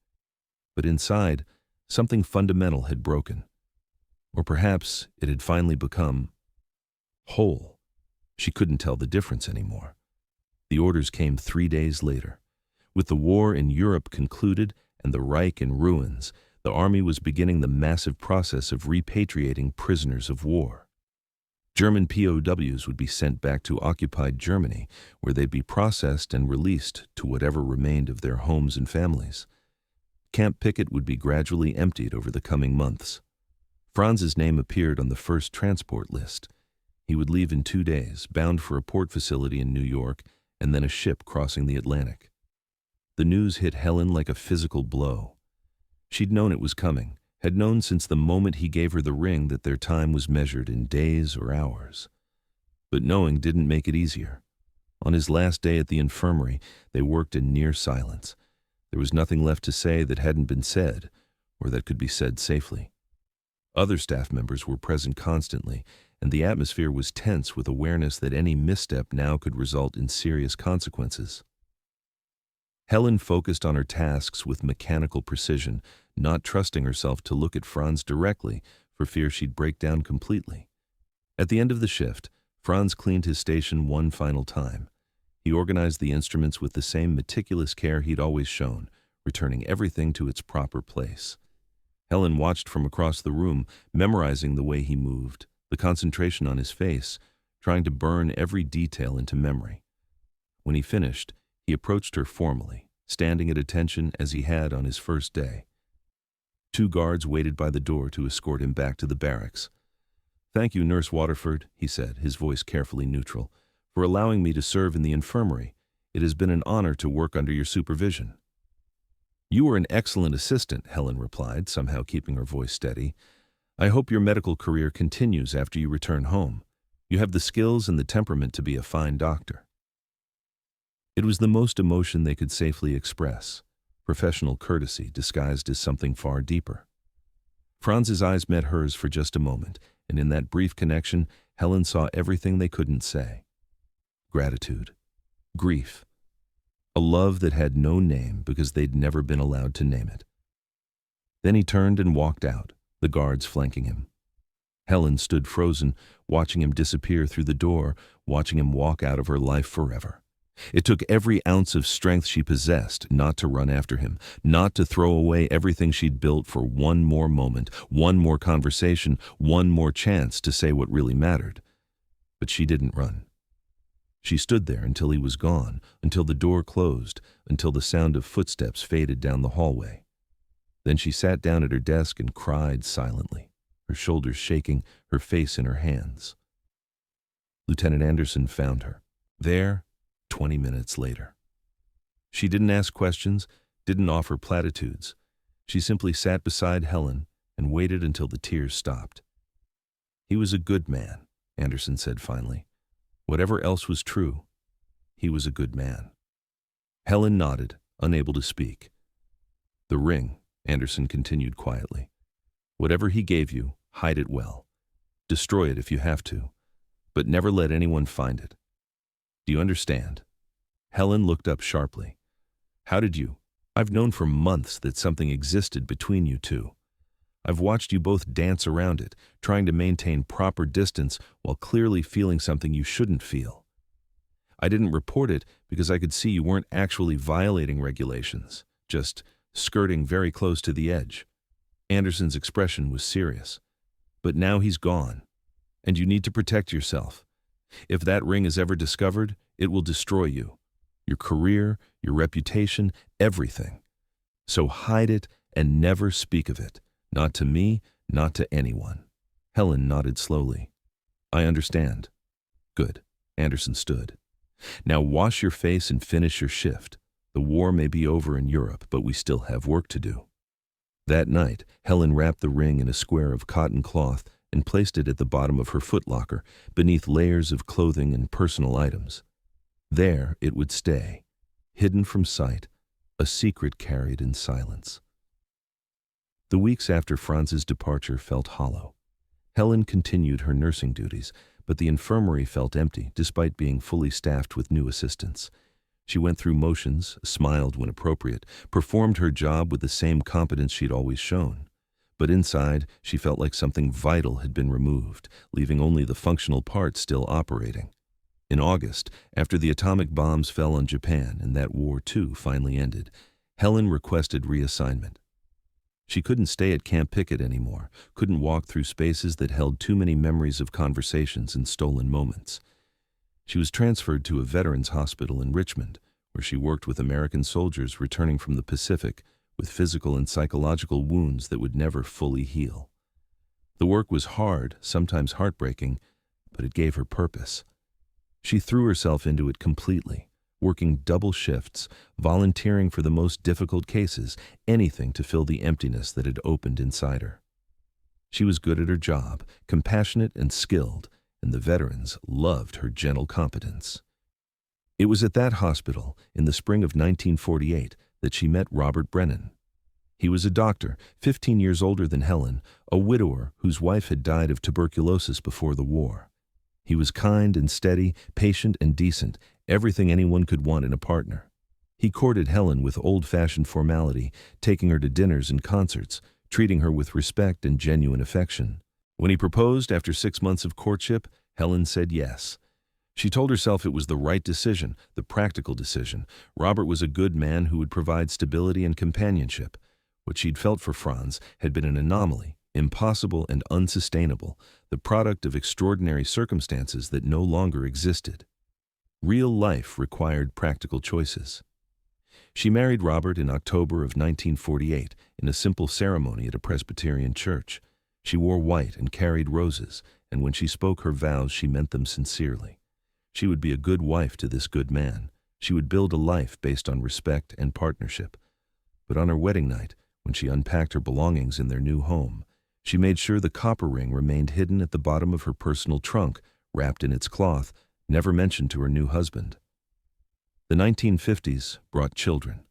But inside, something fundamental had broken. Or perhaps it had finally become whole. She couldn't tell the difference anymore. The orders came 3 days later. With the war in Europe concluded and the Reich in ruins, the army was beginning the massive process of repatriating prisoners of war. German POWs would be sent back to occupied Germany, where they'd be processed and released to whatever remained of their homes and families. Camp Pickett would be gradually emptied over the coming months. Franz's name appeared on the first transport list. He would leave in 2 days, bound for a port facility in New York, and then a ship crossing the Atlantic. The news hit Helen like a physical blow. She'd known it was coming, had known since the moment he gave her the ring that their time was measured in days or hours. But knowing didn't make it easier. On his last day at the infirmary, they worked in near silence. There was nothing left to say that hadn't been said, or that could be said safely. Other staff members were present constantly, and the atmosphere was tense with awareness that any misstep now could result in serious consequences. Helen focused on her tasks with mechanical precision, not trusting herself to look at Franz directly for fear she'd break down completely. At the end of the shift, Franz cleaned his station one final time. He organized the instruments with the same meticulous care he'd always shown, returning everything to its proper place. Helen watched from across the room, memorizing the way he moved, the concentration on his face, trying to burn every detail into memory. When he finished, he approached her formally, standing at attention as he had on his first day. 2 guards waited by the door to escort him back to the barracks. "Thank you, Nurse Waterford," he said, his voice carefully neutral, "for allowing me to serve in the infirmary. It has been an honor to work under your supervision." "You were an excellent assistant," Helen replied, somehow keeping her voice steady. "I hope your medical career continues after you return home. You have the skills and the temperament to be a fine doctor." It was the most emotion they could safely express, professional courtesy disguised as something far deeper. Franz's eyes met hers for just a moment, and in that brief connection, Helen saw everything they couldn't say. Gratitude, grief, a love that had no name because they'd never been allowed to name it. Then he turned and walked out, the guards flanking him. Helen stood frozen, watching him disappear through the door, watching him walk out of her life forever. It took every ounce of strength she possessed not to run after him, not to throw away everything she'd built for one more moment, one more conversation, one more chance to say what really mattered. But she didn't run. She stood there until he was gone, until the door closed, until the sound of footsteps faded down the hallway. Then she sat down at her desk and cried silently, her shoulders shaking, her face in her hands. Lieutenant Anderson found her, there, 20 minutes later. She didn't ask questions, didn't offer platitudes. She simply sat beside Helen and waited until the tears stopped. "He was a good man," Anderson said finally. "Whatever else was true, he was a good man." Helen nodded, unable to speak. "The ring," Anderson continued quietly. "Whatever he gave you, hide it well. Destroy it if you have to, but never let anyone find it. Do you understand?" Helen looked up sharply. "How did you? I've known for months that something existed between you two. I've watched you both dance around it, trying to maintain proper distance while clearly feeling something you shouldn't feel. I didn't report it because I could see you weren't actually violating regulations, just skirting very close to the edge." Anderson's expression was serious. "But now he's gone, and you need to protect yourself. If that ring is ever discovered, it will destroy you. Your career, your reputation, everything. So hide it and never speak of it. Not to me, not to anyone." Helen nodded slowly. "I understand." "Good." Anderson stood. "Now wash your face and finish your shift. The war may be over in Europe, but we still have work to do." That night, Helen wrapped the ring in a square of cotton cloth and placed it at the bottom of her footlocker, beneath layers of clothing and personal items. There it would stay, hidden from sight, a secret carried in silence. The weeks after Franz's departure felt hollow. Helen continued her nursing duties, but the infirmary felt empty despite being fully staffed with new assistants. She went through motions, smiled when appropriate, performed her job with the same competence she'd always shown. But inside, she felt like something vital had been removed, leaving only the functional parts still operating. In August, after the atomic bombs fell on Japan and that war too finally ended, Helen requested reassignment. She couldn't stay at Camp Pickett anymore, couldn't walk through spaces that held too many memories of conversations and stolen moments. She was transferred to a veterans hospital in Richmond, where she worked with American soldiers returning from the Pacific with physical and psychological wounds that would never fully heal. The work was hard, sometimes heartbreaking, but it gave her purpose. She threw herself into it completely, working double shifts, volunteering for the most difficult cases, anything to fill the emptiness that had opened inside her. She was good at her job, compassionate and skilled, and the veterans loved her gentle competence. It was at that hospital, in the spring of 1948, that she met Robert Brennan. He was a doctor, 15 years older than Helen, a widower whose wife had died of tuberculosis before the war. He was kind and steady, patient and decent, everything anyone could want in a partner. He courted Helen with old-fashioned formality, taking her to dinners and concerts, treating her with respect and genuine affection. When he proposed after 6 months of courtship, Helen said yes. She told herself it was the right decision, the practical decision. Robert was a good man who would provide stability and companionship. What she'd felt for Franz had been an anomaly, impossible and unsustainable, the product of extraordinary circumstances that no longer existed. Real life required practical choices. She married Robert in October of 1948 in a simple ceremony at a Presbyterian church. She wore white and carried roses, and when she spoke her vows, she meant them sincerely. She would be a good wife to this good man. She would build a life based on respect and partnership. But on her wedding night, when she unpacked her belongings in their new home, she made sure the copper ring remained hidden at the bottom of her personal trunk, wrapped in its cloth, never mentioned to her new husband. The 1950s brought children.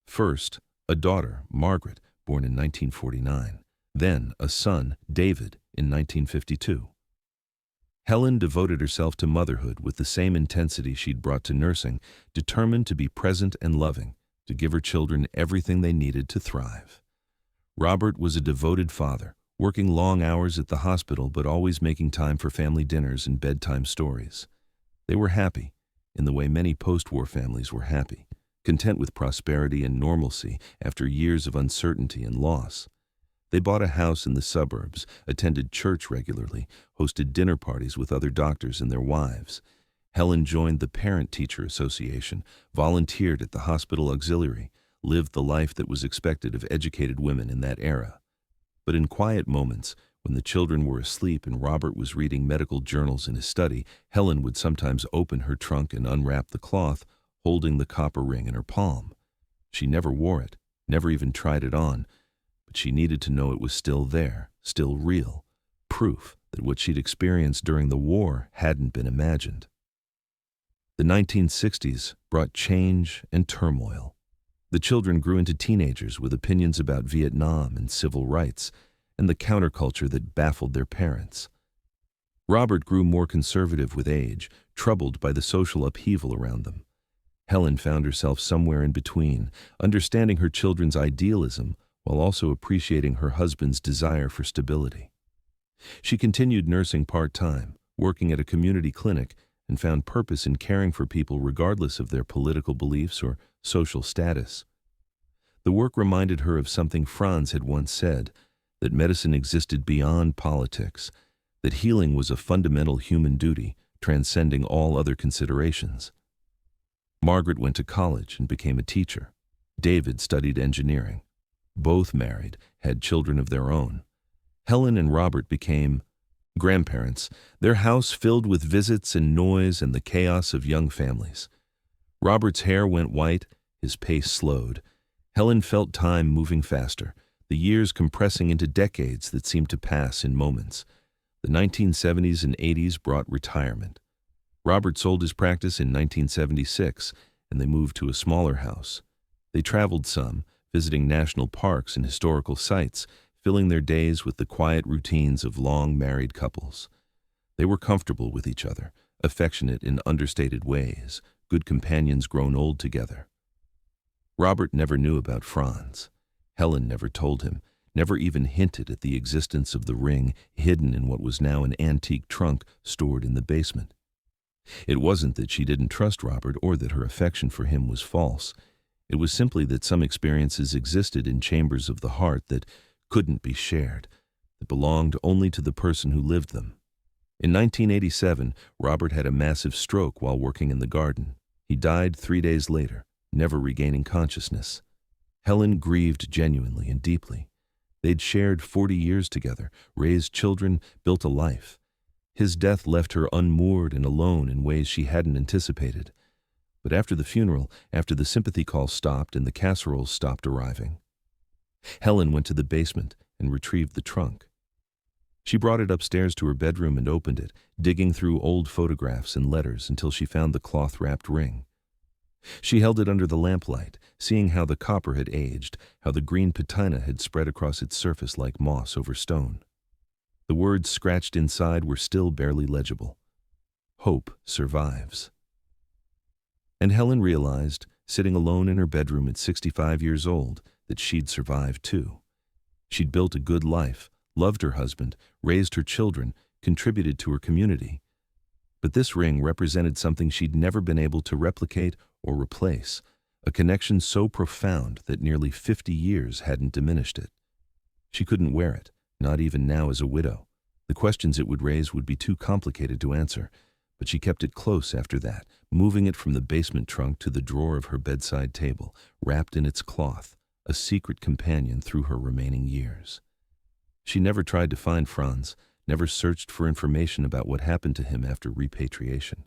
First, a daughter, Margaret, born in 1949. Then, a son, David, in 1952. Helen devoted herself to motherhood with the same intensity she'd brought to nursing, determined to be present and loving, to give her children everything they needed to thrive. Robert was a devoted father, working long hours at the hospital but always making time for family dinners and bedtime stories. They were happy, in the way many post-war families were happy, content with prosperity and normalcy after years of uncertainty and loss. They bought a house in the suburbs, attended church regularly, hosted dinner parties with other doctors and their wives. Helen joined the Parent-Teacher Association, volunteered at the hospital auxiliary, lived the life that was expected of educated women in that era. But in quiet moments, when the children were asleep and Robert was reading medical journals in his study, Helen would sometimes open her trunk and unwrap the cloth, holding the copper ring in her palm. She never wore it, never even tried it on, but she needed to know it was still there, still real, proof that what she'd experienced during the war hadn't been imagined. The 1960s brought change and turmoil. The children grew into teenagers with opinions about Vietnam and civil rights, and the counterculture that baffled their parents. Robert grew more conservative with age, troubled by the social upheaval around them. Helen found herself somewhere in between, understanding her children's idealism while also appreciating her husband's desire for stability. She continued nursing part-time, working at a community clinic, and found purpose in caring for people regardless of their political beliefs or social status. The work reminded her of something Franz had once said, that medicine existed beyond politics, that healing was a fundamental human duty, transcending all other considerations. Margaret went to college and became a teacher. David studied engineering. Both married, had children of their own. Helen and Robert became grandparents, their house filled with visits and noise and the chaos of young families. Robert's hair went white, his pace slowed. Helen felt time moving faster, the years compressing into decades that seemed to pass in moments. The 1970s and 80s brought retirement. Robert sold his practice in 1976, and they moved to a smaller house. They traveled some, visiting national parks and historical sites, filling their days with the quiet routines of long married couples. They were comfortable with each other, affectionate in understated ways, good companions grown old together. Robert never knew about Franz. Helen never told him, never even hinted at the existence of the ring hidden in what was now an antique trunk stored in the basement. It wasn't that she didn't trust Robert or that her affection for him was false. It was simply that some experiences existed in chambers of the heart that couldn't be shared, that belonged only to the person who lived them. In 1987, Robert had a massive stroke while working in the garden. He died 3 days later, never regaining consciousness. Helen grieved genuinely and deeply. They'd shared 40 years together, raised children, built a life. His death left her unmoored and alone in ways she hadn't anticipated. But after the funeral, after the sympathy calls stopped and the casseroles stopped arriving, Helen went to the basement and retrieved the trunk. She brought it upstairs to her bedroom and opened it, digging through old photographs and letters until she found the cloth-wrapped ring. She held it under the lamplight, seeing how the copper had aged, how the green patina had spread across its surface like moss over stone. The words scratched inside were still barely legible. Hope survives. And Helen realized, sitting alone in her bedroom at 65 years old, that she'd survived too. She'd built a good life, loved her husband, raised her children, contributed to her community. But this ring represented something she'd never been able to replicate or replace, a connection so profound that nearly 50 years hadn't diminished it. She couldn't wear it, not even now as a widow. The questions it would raise would be too complicated to answer, but she kept it close after that, moving it from the basement trunk to the drawer of her bedside table, wrapped in its cloth, a secret companion through her remaining years. She never tried to find Franz, never searched for information about what happened to him after repatriation.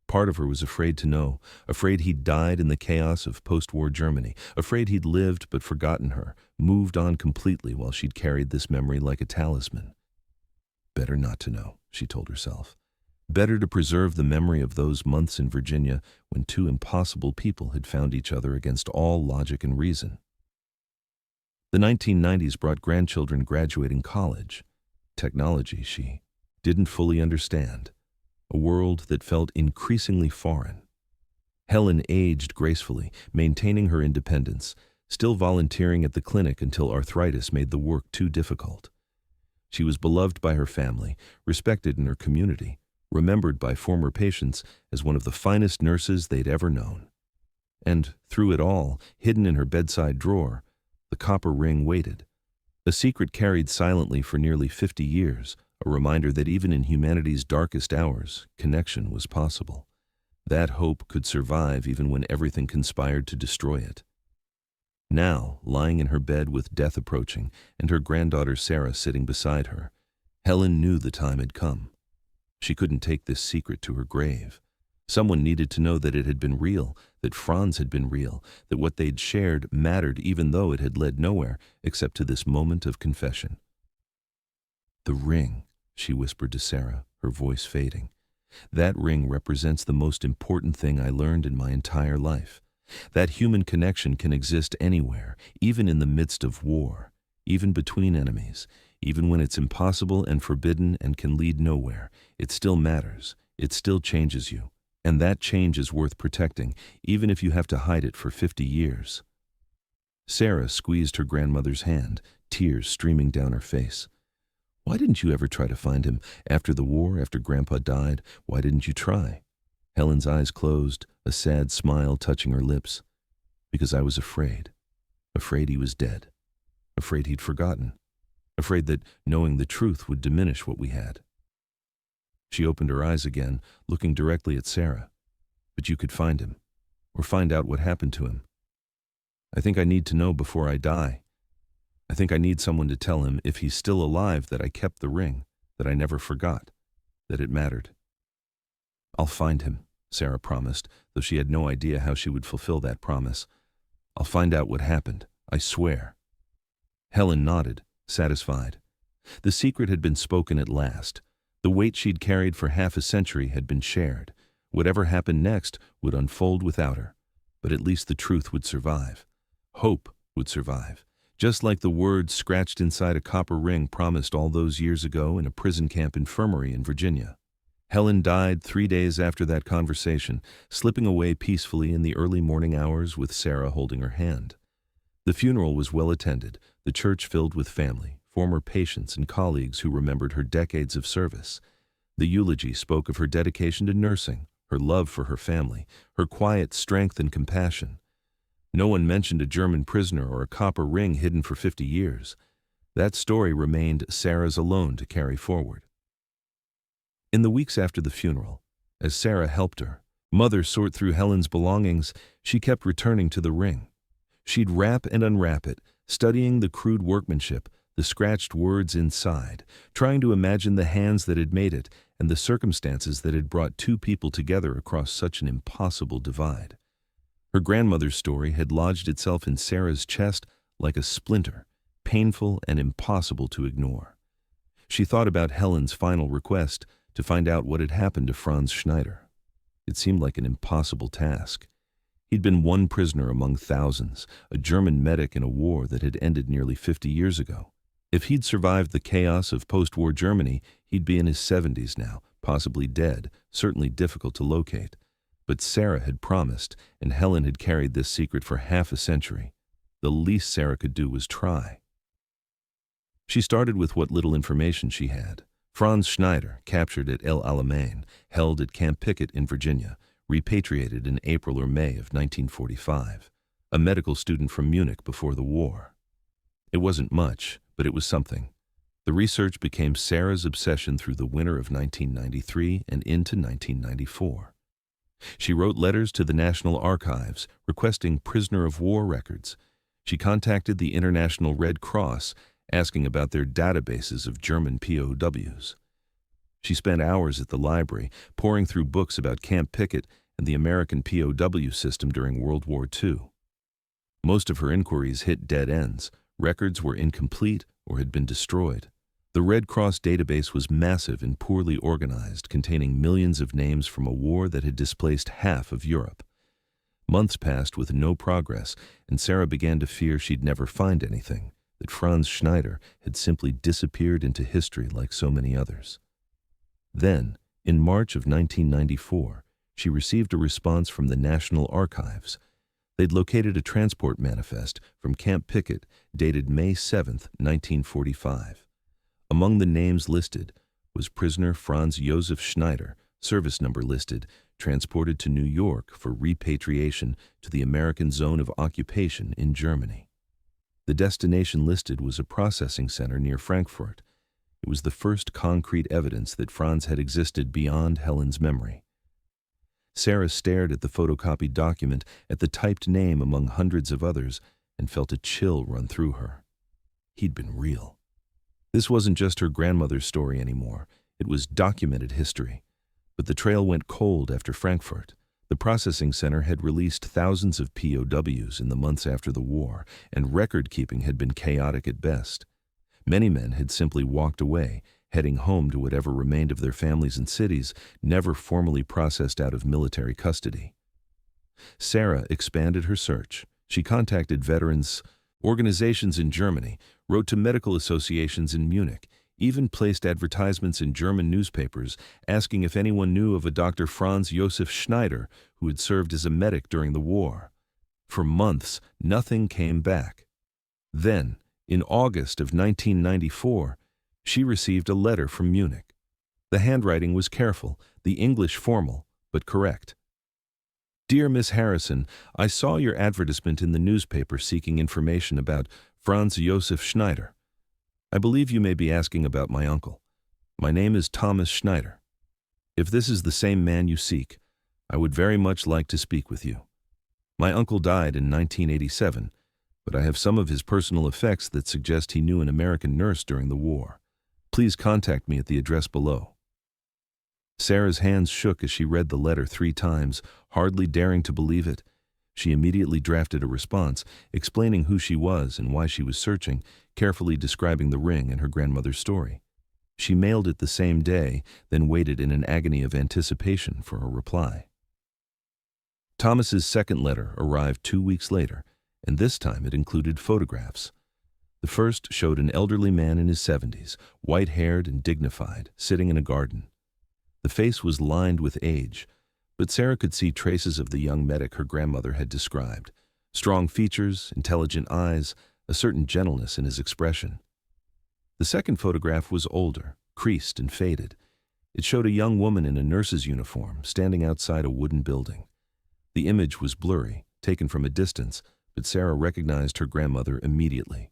Part of her was afraid to know, afraid he'd died in the chaos of post-war Germany, afraid he'd lived but forgotten her, moved on completely while she'd carried this memory like a talisman. Better not to know, she told herself. Better to preserve the memory of those months in Virginia when two impossible people had found each other against all logic and reason. The 1990s brought grandchildren graduating college. Technology she didn't fully understand. A world that felt increasingly foreign. Helen aged gracefully, maintaining her independence, still volunteering at the clinic until arthritis made the work too difficult. She was beloved by her family, respected in her community, remembered by former patients as one of the finest nurses they'd ever known. And through it all, hidden in her bedside drawer, the copper ring waited. A secret carried silently for nearly 50 years, a reminder that even in humanity's darkest hours, connection was possible. That hope could survive even when everything conspired to destroy it. Now, lying in her bed with death approaching and her granddaughter Sarah sitting beside her, Helen knew the time had come. She couldn't take this secret to her grave. Someone needed to know that it had been real, that Franz had been real, that what they'd shared mattered even though it had led nowhere except to this moment of confession. "The ring," she whispered to Sarah, her voice fading. "That ring represents the most important thing I learned in my entire life. That human connection can exist anywhere, even in the midst of war, even between enemies, even when it's impossible and forbidden and can lead nowhere. It still matters. It still changes you. And that change is worth protecting, even if you have to hide it for 50 years. Sarah squeezed her grandmother's hand, tears streaming down her face. "Why didn't you ever try to find him? After the war, after Grandpa died, why didn't you try?" Helen's eyes closed, a sad smile touching her lips. "Because I was afraid. Afraid he was dead. Afraid he'd forgotten. Afraid that knowing the truth would diminish what we had." She opened her eyes again, looking directly at Sarah. "But you could find him, or find out what happened to him. I think I need to know before I die. I think I need someone to tell him, if he's still alive, that I kept the ring, that I never forgot, that it mattered." "I'll find him," Sarah promised, though she had no idea how she would fulfill that promise. "I'll find out what happened, I swear." Helen nodded, satisfied. The secret had been spoken at last. The weight she'd carried for half a century had been shared. Whatever happened next would unfold without her, but at least the truth would survive. Hope would survive, just like the words scratched inside a copper ring promised all those years ago in a prison camp infirmary in Virginia. Helen died 3 days after that conversation, slipping away peacefully in the early morning hours with Sarah holding her hand. The funeral was well attended, the church filled with family, former patients and colleagues who remembered her decades of service. The eulogy spoke of her dedication to nursing, her love for her family, her quiet strength and compassion. No one mentioned a German prisoner or a copper ring hidden for 50 years. That story remained Sarah's alone to carry forward. In the weeks after the funeral, as Sarah helped her mother sort through Helen's belongings, she kept returning to the ring. She'd wrap and unwrap it, studying the crude workmanship, the scratched words inside, trying to imagine the hands that had made it and the circumstances that had brought two people together across such an impossible divide. Her grandmother's story had lodged itself in Sarah's chest like a splinter, painful and impossible to ignore. She thought about Helen's final request to find out what had happened to Franz Schneider. It seemed like an impossible task. He'd been one prisoner among thousands, a German medic in a war that had ended nearly 50 years ago. If he'd survived the chaos of post-war Germany, he'd be in his 70s now, possibly dead, certainly difficult to locate. But Sarah had promised, and Helen had carried this secret for half a century. The least Sarah could do was try. She started with what little information she had. Franz Schneider, captured at El Alamein, held at Camp Pickett in Virginia, repatriated in April or May of 1945. A medical student from Munich before the war. It wasn't much, but it was something. The research became Sarah's obsession through the winter of 1993 and into 1994. She wrote letters to the National Archives requesting prisoner of war records. She contacted the International Red Cross asking about their databases of German POWs. She spent hours at the library poring through books about Camp Pickett and the American POW system during World War II. Most of her inquiries hit dead ends. Records were incomplete or had been destroyed. The Red Cross database was massive and poorly organized, containing millions of names from a war that had displaced half of Europe. Months passed with no progress, and Sarah began to fear she'd never find anything, that Franz Schneider had simply disappeared into history like so many others. Then, in March of 1994, she received a response from the National Archives. They'd located a transport manifest from Camp Pickett dated May 7, 1945. Among the names listed was prisoner Franz Josef Schneider, service number listed, transported to New York for repatriation to the American zone of occupation in Germany. The destination listed was a processing center near Frankfurt. It was the first concrete evidence that Franz had existed beyond Helen's memory. Sarah stared at the photocopied document, at the typed name among hundreds of others, and felt a chill run through her. He'd been real. This wasn't just her grandmother's story anymore. It was documented history. But the trail went cold after Frankfurt. The processing center had released thousands of POWs in the months after the war, and record-keeping had been chaotic at best. Many men had simply walked away, heading home to whatever remained of their families and cities, never formally processed out of military custody. Sarah expanded her search. She contacted veterans organizations in Germany, wrote to medical associations in Munich, even placed advertisements in German newspapers asking if anyone knew of a Dr. Franz Josef Schneider who had served as a medic during the war. For months, nothing came back. Then, in August of 1994, she received a letter from Munich. The handwriting was careful, the English formal, but correct. Dear Miss Harrison, I saw your advertisement in the newspaper seeking information about Franz Josef Schneider. I believe you may be asking about my uncle. My name is Thomas Schneider. If this is the same man you seek, I would very much like to speak with you. My uncle died in 1987, but I have some of his personal effects that suggest he knew an American nurse during the war. Please contact me at the address below. Sarah's hands shook as she read the letter 3 times, hardly daring to believe it. She immediately drafted a response, explaining who she was and why she was searching, carefully describing the ring and her grandmother's story. She mailed it the same day, then waited in an agony of anticipation for a reply. Thomas's second letter arrived 2 weeks later, and this time it included photographs. The first showed an elderly man in his 70s, white-haired and dignified, sitting in a garden. The face was lined with age, but Sarah could see traces of the young medic her grandmother had described. Strong features, intelligent eyes, a certain gentleness in his expression. The second photograph was older, creased and faded. It showed a young woman in a nurse's uniform standing outside a wooden building. The image was blurry, taken from a distance, but Sarah recognized her grandmother immediately.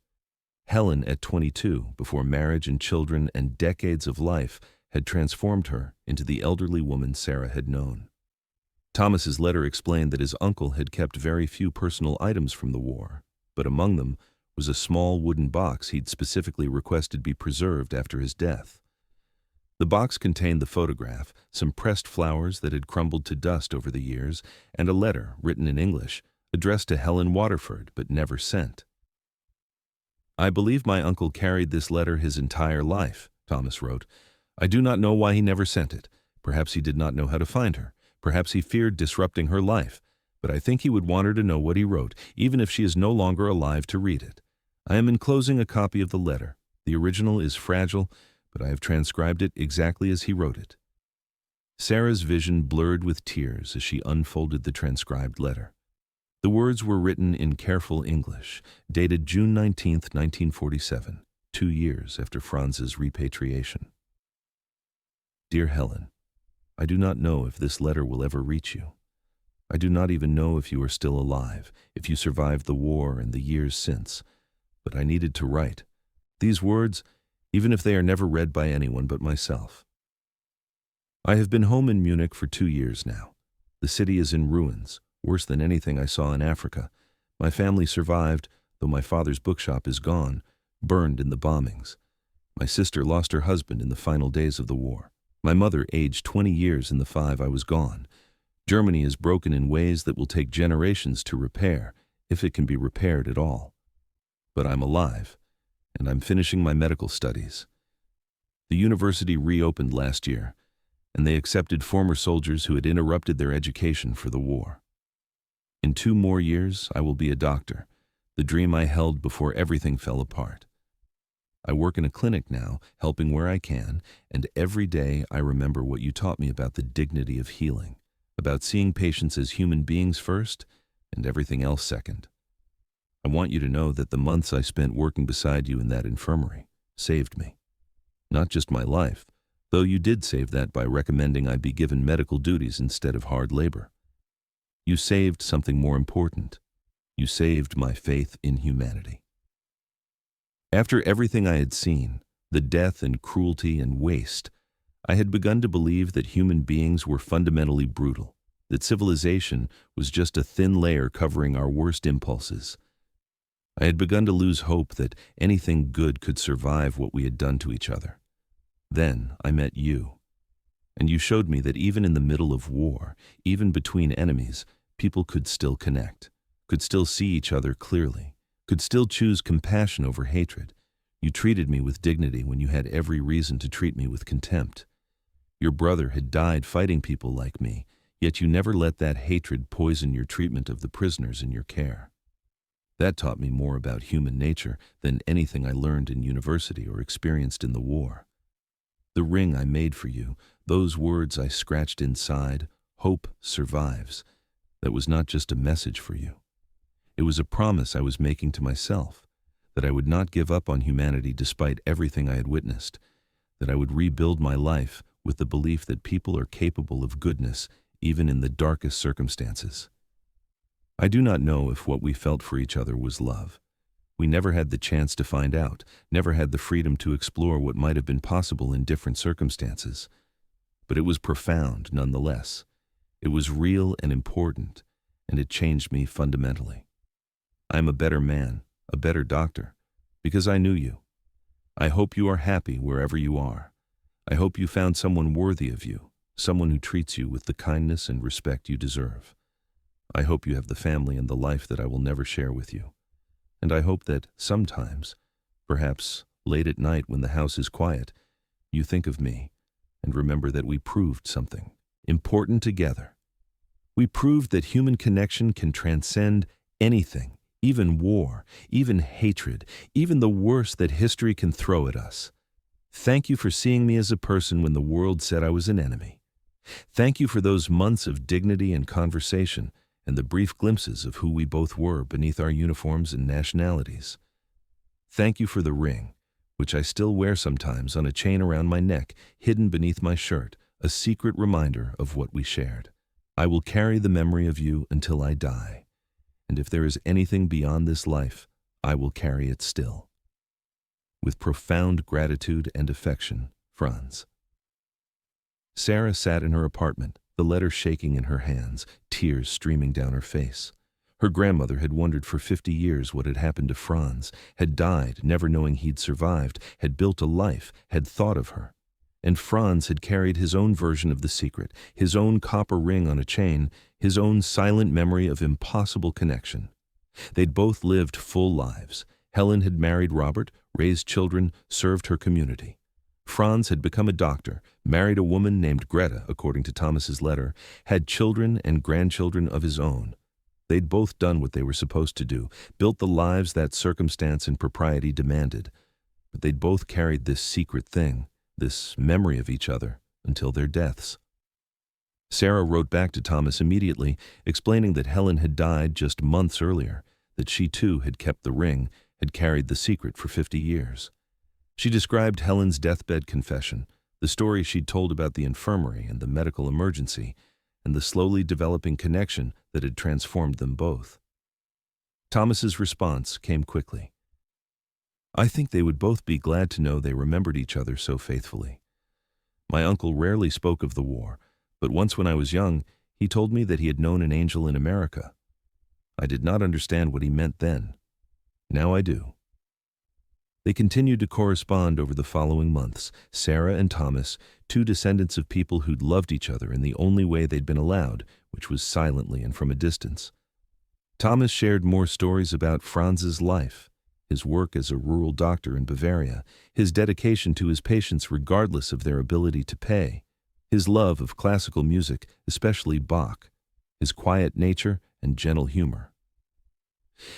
Helen, at 22, before marriage and children and decades of life, had transformed her into the elderly woman Sarah had known. Thomas's letter explained that his uncle had kept very few personal items from the war, but among them was a small wooden box he'd specifically requested be preserved after his death. The box contained the photograph, some pressed flowers that had crumbled to dust over the years, and a letter, written in English, addressed to Helen Waterford but never sent. I believe my uncle carried this letter his entire life, Thomas wrote. I do not know why he never sent it. Perhaps he did not know how to find her. Perhaps he feared disrupting her life. But I think he would want her to know what he wrote, even if she is no longer alive to read it. I am enclosing a copy of the letter. The original is fragile, but I have transcribed it exactly as he wrote it. Sarah's vision blurred with tears as she unfolded the transcribed letter. The words were written in careful English, dated June 19th, 1947, 2 years after Franz's repatriation. Dear Helen, I do not know if this letter will ever reach you. I do not even know if you are still alive, if you survived the war and the years since, but I needed to write. These words, even if they are never read by anyone but myself. I have been home in Munich for 2 years now. The city is in ruins, worse than anything I saw in Africa. My family survived, though my father's bookshop is gone, burned in the bombings. My sister lost her husband in the final days of the war. My mother aged 20 years in the 5 I was gone. Germany is broken in ways that will take generations to repair, if it can be repaired at all. But I'm alive, and I'm finishing my medical studies. The university reopened last year, and they accepted former soldiers who had interrupted their education for the war. In 2 more years, I will be a doctor, the dream I held before everything fell apart. I work in a clinic now, helping where I can, and every day I remember what you taught me about the dignity of healing, about seeing patients as human beings first and everything else second. I want you to know that the months I spent working beside you in that infirmary saved me. Not just my life, though you did save that by recommending I be given medical duties instead of hard labor. You saved something more important. You saved my faith in humanity. After everything I had seen, the death and cruelty and waste, I had begun to believe that human beings were fundamentally brutal, that civilization was just a thin layer covering our worst impulses. I had begun to lose hope that anything good could survive what we had done to each other. Then I met you, and you showed me that even in the middle of war, even between enemies, people could still connect, could still see each other clearly, could still choose compassion over hatred. You treated me with dignity when you had every reason to treat me with contempt. Your brother had died fighting people like me, yet you never let that hatred poison your treatment of the prisoners in your care. That taught me more about human nature than anything I learned in university or experienced in the war. The ring I made for you, those words I scratched inside, hope survives, that was not just a message for you. It was a promise I was making to myself, that I would not give up on humanity despite everything I had witnessed, that I would rebuild my life with the belief that people are capable of goodness even in the darkest circumstances. I do not know if what we felt for each other was love. We never had the chance to find out, never had the freedom to explore what might have been possible in different circumstances. But it was profound nonetheless. It was real and important, and it changed me fundamentally. I am a better man, a better doctor, because I knew you. I hope you are happy wherever you are. I hope you found someone worthy of you, someone who treats you with the kindness and respect you deserve. I hope you have the family and the life that I will never share with you. And I hope that sometimes, perhaps late at night when the house is quiet, you think of me and remember that we proved something important together. We proved that human connection can transcend anything, even war, even hatred, even the worst that history can throw at us. Thank you for seeing me as a person when the world said I was an enemy. Thank you for those months of dignity and conversation, and the brief glimpses of who we both were beneath our uniforms and nationalities. Thank you for the ring, which I still wear sometimes on a chain around my neck, hidden beneath my shirt, a secret reminder of what we shared. I will carry the memory of you until I die, and if there is anything beyond this life, I will carry it still. With profound gratitude and affection, Franz. Sarah sat in her apartment, the letter shaking in her hands, tears streaming down her face. Her grandmother had wondered for 50 years what had happened to Franz, had died, never knowing he'd survived, had built a life, had thought of her. And Franz had carried his own version of the secret, his own copper ring on a chain, his own silent memory of impossible connection. They'd both lived full lives. Helen had married Robert, raised children, served her community. Franz had become a doctor, married a woman named Greta, according to Thomas's letter, had children and grandchildren of his own. They'd both done what they were supposed to do, built the lives that circumstance and propriety demanded. But they'd both carried this secret thing, this memory of each other, until their deaths. Sarah wrote back to Thomas immediately, explaining that Helen had died just months earlier, that she too had kept the ring, had carried the secret for 50 years. She described Helen's deathbed confession, the story she'd told about the infirmary and the medical emergency, and the slowly developing connection that had transformed them both. Thomas's response came quickly. "I think they would both be glad to know they remembered each other so faithfully. My uncle rarely spoke of the war, but once when I was young, he told me that he had known an angel in America. I did not understand what he meant then. Now I do." They continued to correspond over the following months, Sarah and Thomas, two descendants of people who'd loved each other in the only way they'd been allowed, which was silently and from a distance. Thomas shared more stories about Franz's life, his work as a rural doctor in Bavaria, his dedication to his patients regardless of their ability to pay, his love of classical music, especially Bach, his quiet nature and gentle humor.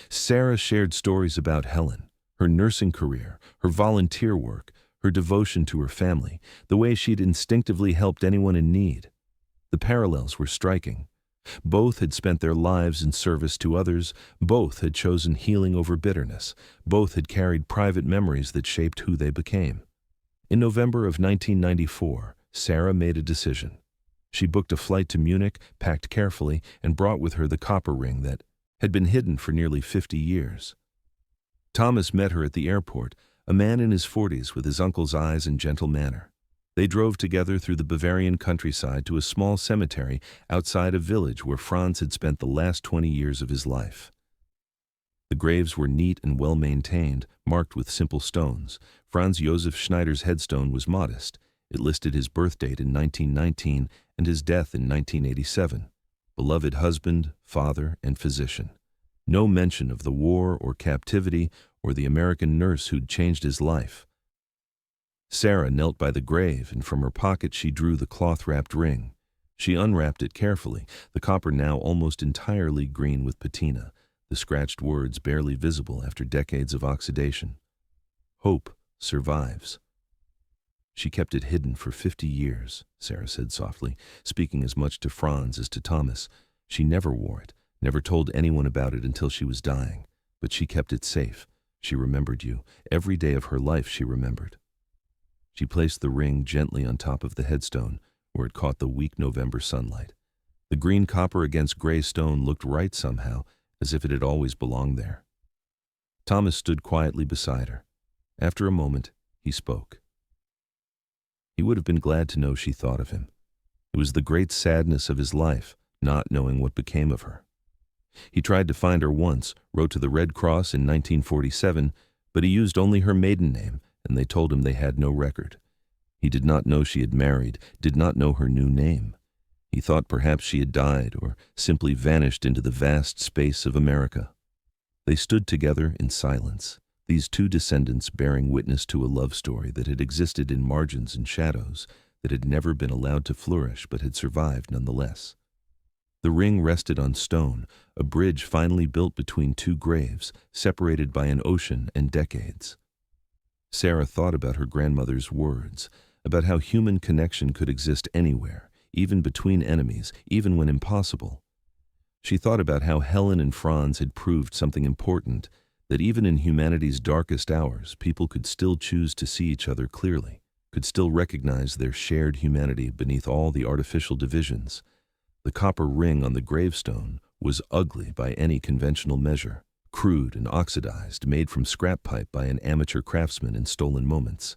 Sarah shared stories about Helen, her nursing career, her volunteer work, her devotion to her family, the way she'd instinctively helped anyone in need. The parallels were striking. Both had spent their lives in service to others, both had chosen healing over bitterness, both had carried private memories that shaped who they became. In November of 1994, Sarah made a decision. She booked a flight to Munich, packed carefully, and brought with her the copper ring that had been hidden for nearly 50 years. Thomas met her at the airport, a man in his 40s with his uncle's eyes and gentle manner. They drove together through the Bavarian countryside to a small cemetery outside a village where Franz had spent the last 20 years of his life. The graves were neat and well-maintained, marked with simple stones. Franz Josef Schneider's headstone was modest. It listed his birth date in 1919 and his death in 1987. Beloved husband, father, and physician. No mention of the war or captivity or the American nurse who'd changed his life. Sarah knelt by the grave, and from her pocket she drew the cloth-wrapped ring. She unwrapped it carefully, the copper now almost entirely green with patina, the scratched words barely visible after decades of oxidation. "Hope survives." "She kept it hidden for 50 years, Sarah said softly, speaking as much to Franz as to Thomas. "She never wore it, never told anyone about it until she was dying, but she kept it safe. She remembered you. Every day of her life she remembered." She placed the ring gently on top of the headstone, where it caught the weak November sunlight. The green copper against gray stone looked right somehow, as if it had always belonged there. Thomas stood quietly beside her. After a moment, he spoke. He would have been glad to know she thought of him. It was the great sadness of his life, not knowing what became of her. He tried to find her once, wrote to the Red Cross in 1947, but he used only her maiden name, and they told him they had no record. He did not know she had married, did not know her new name. He thought perhaps she had died or simply vanished into the vast space of America. They stood together in silence, these two descendants bearing witness to a love story that had existed in margins and shadows, that had never been allowed to flourish but had survived nonetheless. The ring rested on stone, a bridge finally built between two graves, separated by an ocean and decades. Sarah thought about her grandmother's words, about how human connection could exist anywhere, even between enemies, even when impossible. She thought about how Helen and Franz had proved something important, that even in humanity's darkest hours, people could still choose to see each other clearly, could still recognize their shared humanity beneath all the artificial divisions. The copper ring on the gravestone was ugly by any conventional measure, crude and oxidized, made from scrap pipe by an amateur craftsman in stolen moments.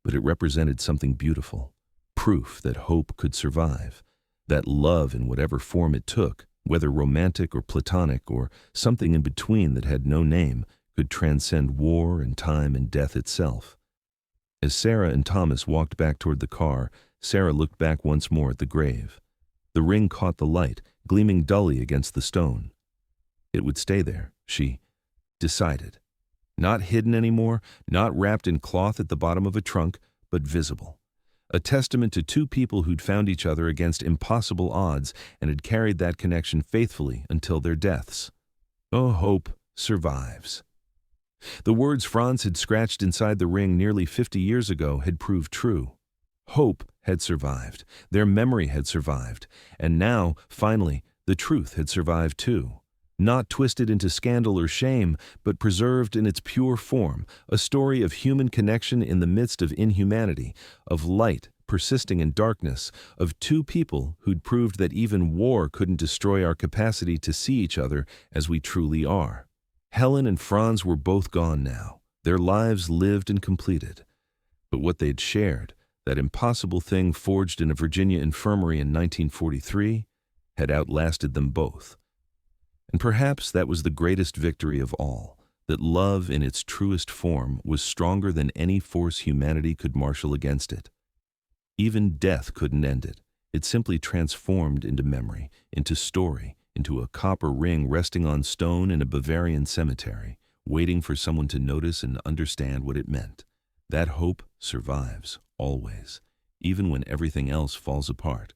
But it represented something beautiful, proof that hope could survive, that love in whatever form it took, whether romantic or platonic or something in between that had no name, could transcend war and time and death itself. As Sarah and Thomas walked back toward the car, Sarah looked back once more at the grave. The ring caught the light, gleaming dully against the stone. It would stay there, she decided. Not hidden anymore, not wrapped in cloth at the bottom of a trunk, but visible. A testament to two people who'd found each other against impossible odds and had carried that connection faithfully until their deaths. Oh, hope survives. The words Franz had scratched inside the ring nearly 50 years ago had proved true. Hope had survived, their memory had survived, and now, finally, the truth had survived too. Not twisted into scandal or shame, but preserved in its pure form, a story of human connection in the midst of inhumanity, of light persisting in darkness, of two people who'd proved that even war couldn't destroy our capacity to see each other as we truly are. Helen and Franz were both gone now, their lives lived and completed. But what they'd shared, that impossible thing forged in a Virginia infirmary in 1943, had outlasted them both. And perhaps that was the greatest victory of all, that love in its truest form was stronger than any force humanity could marshal against it. Even death couldn't end it. It simply transformed into memory, into story, into a copper ring resting on stone in a Bavarian cemetery, waiting for someone to notice and understand what it meant. That hope survives, always, even when everything else falls apart.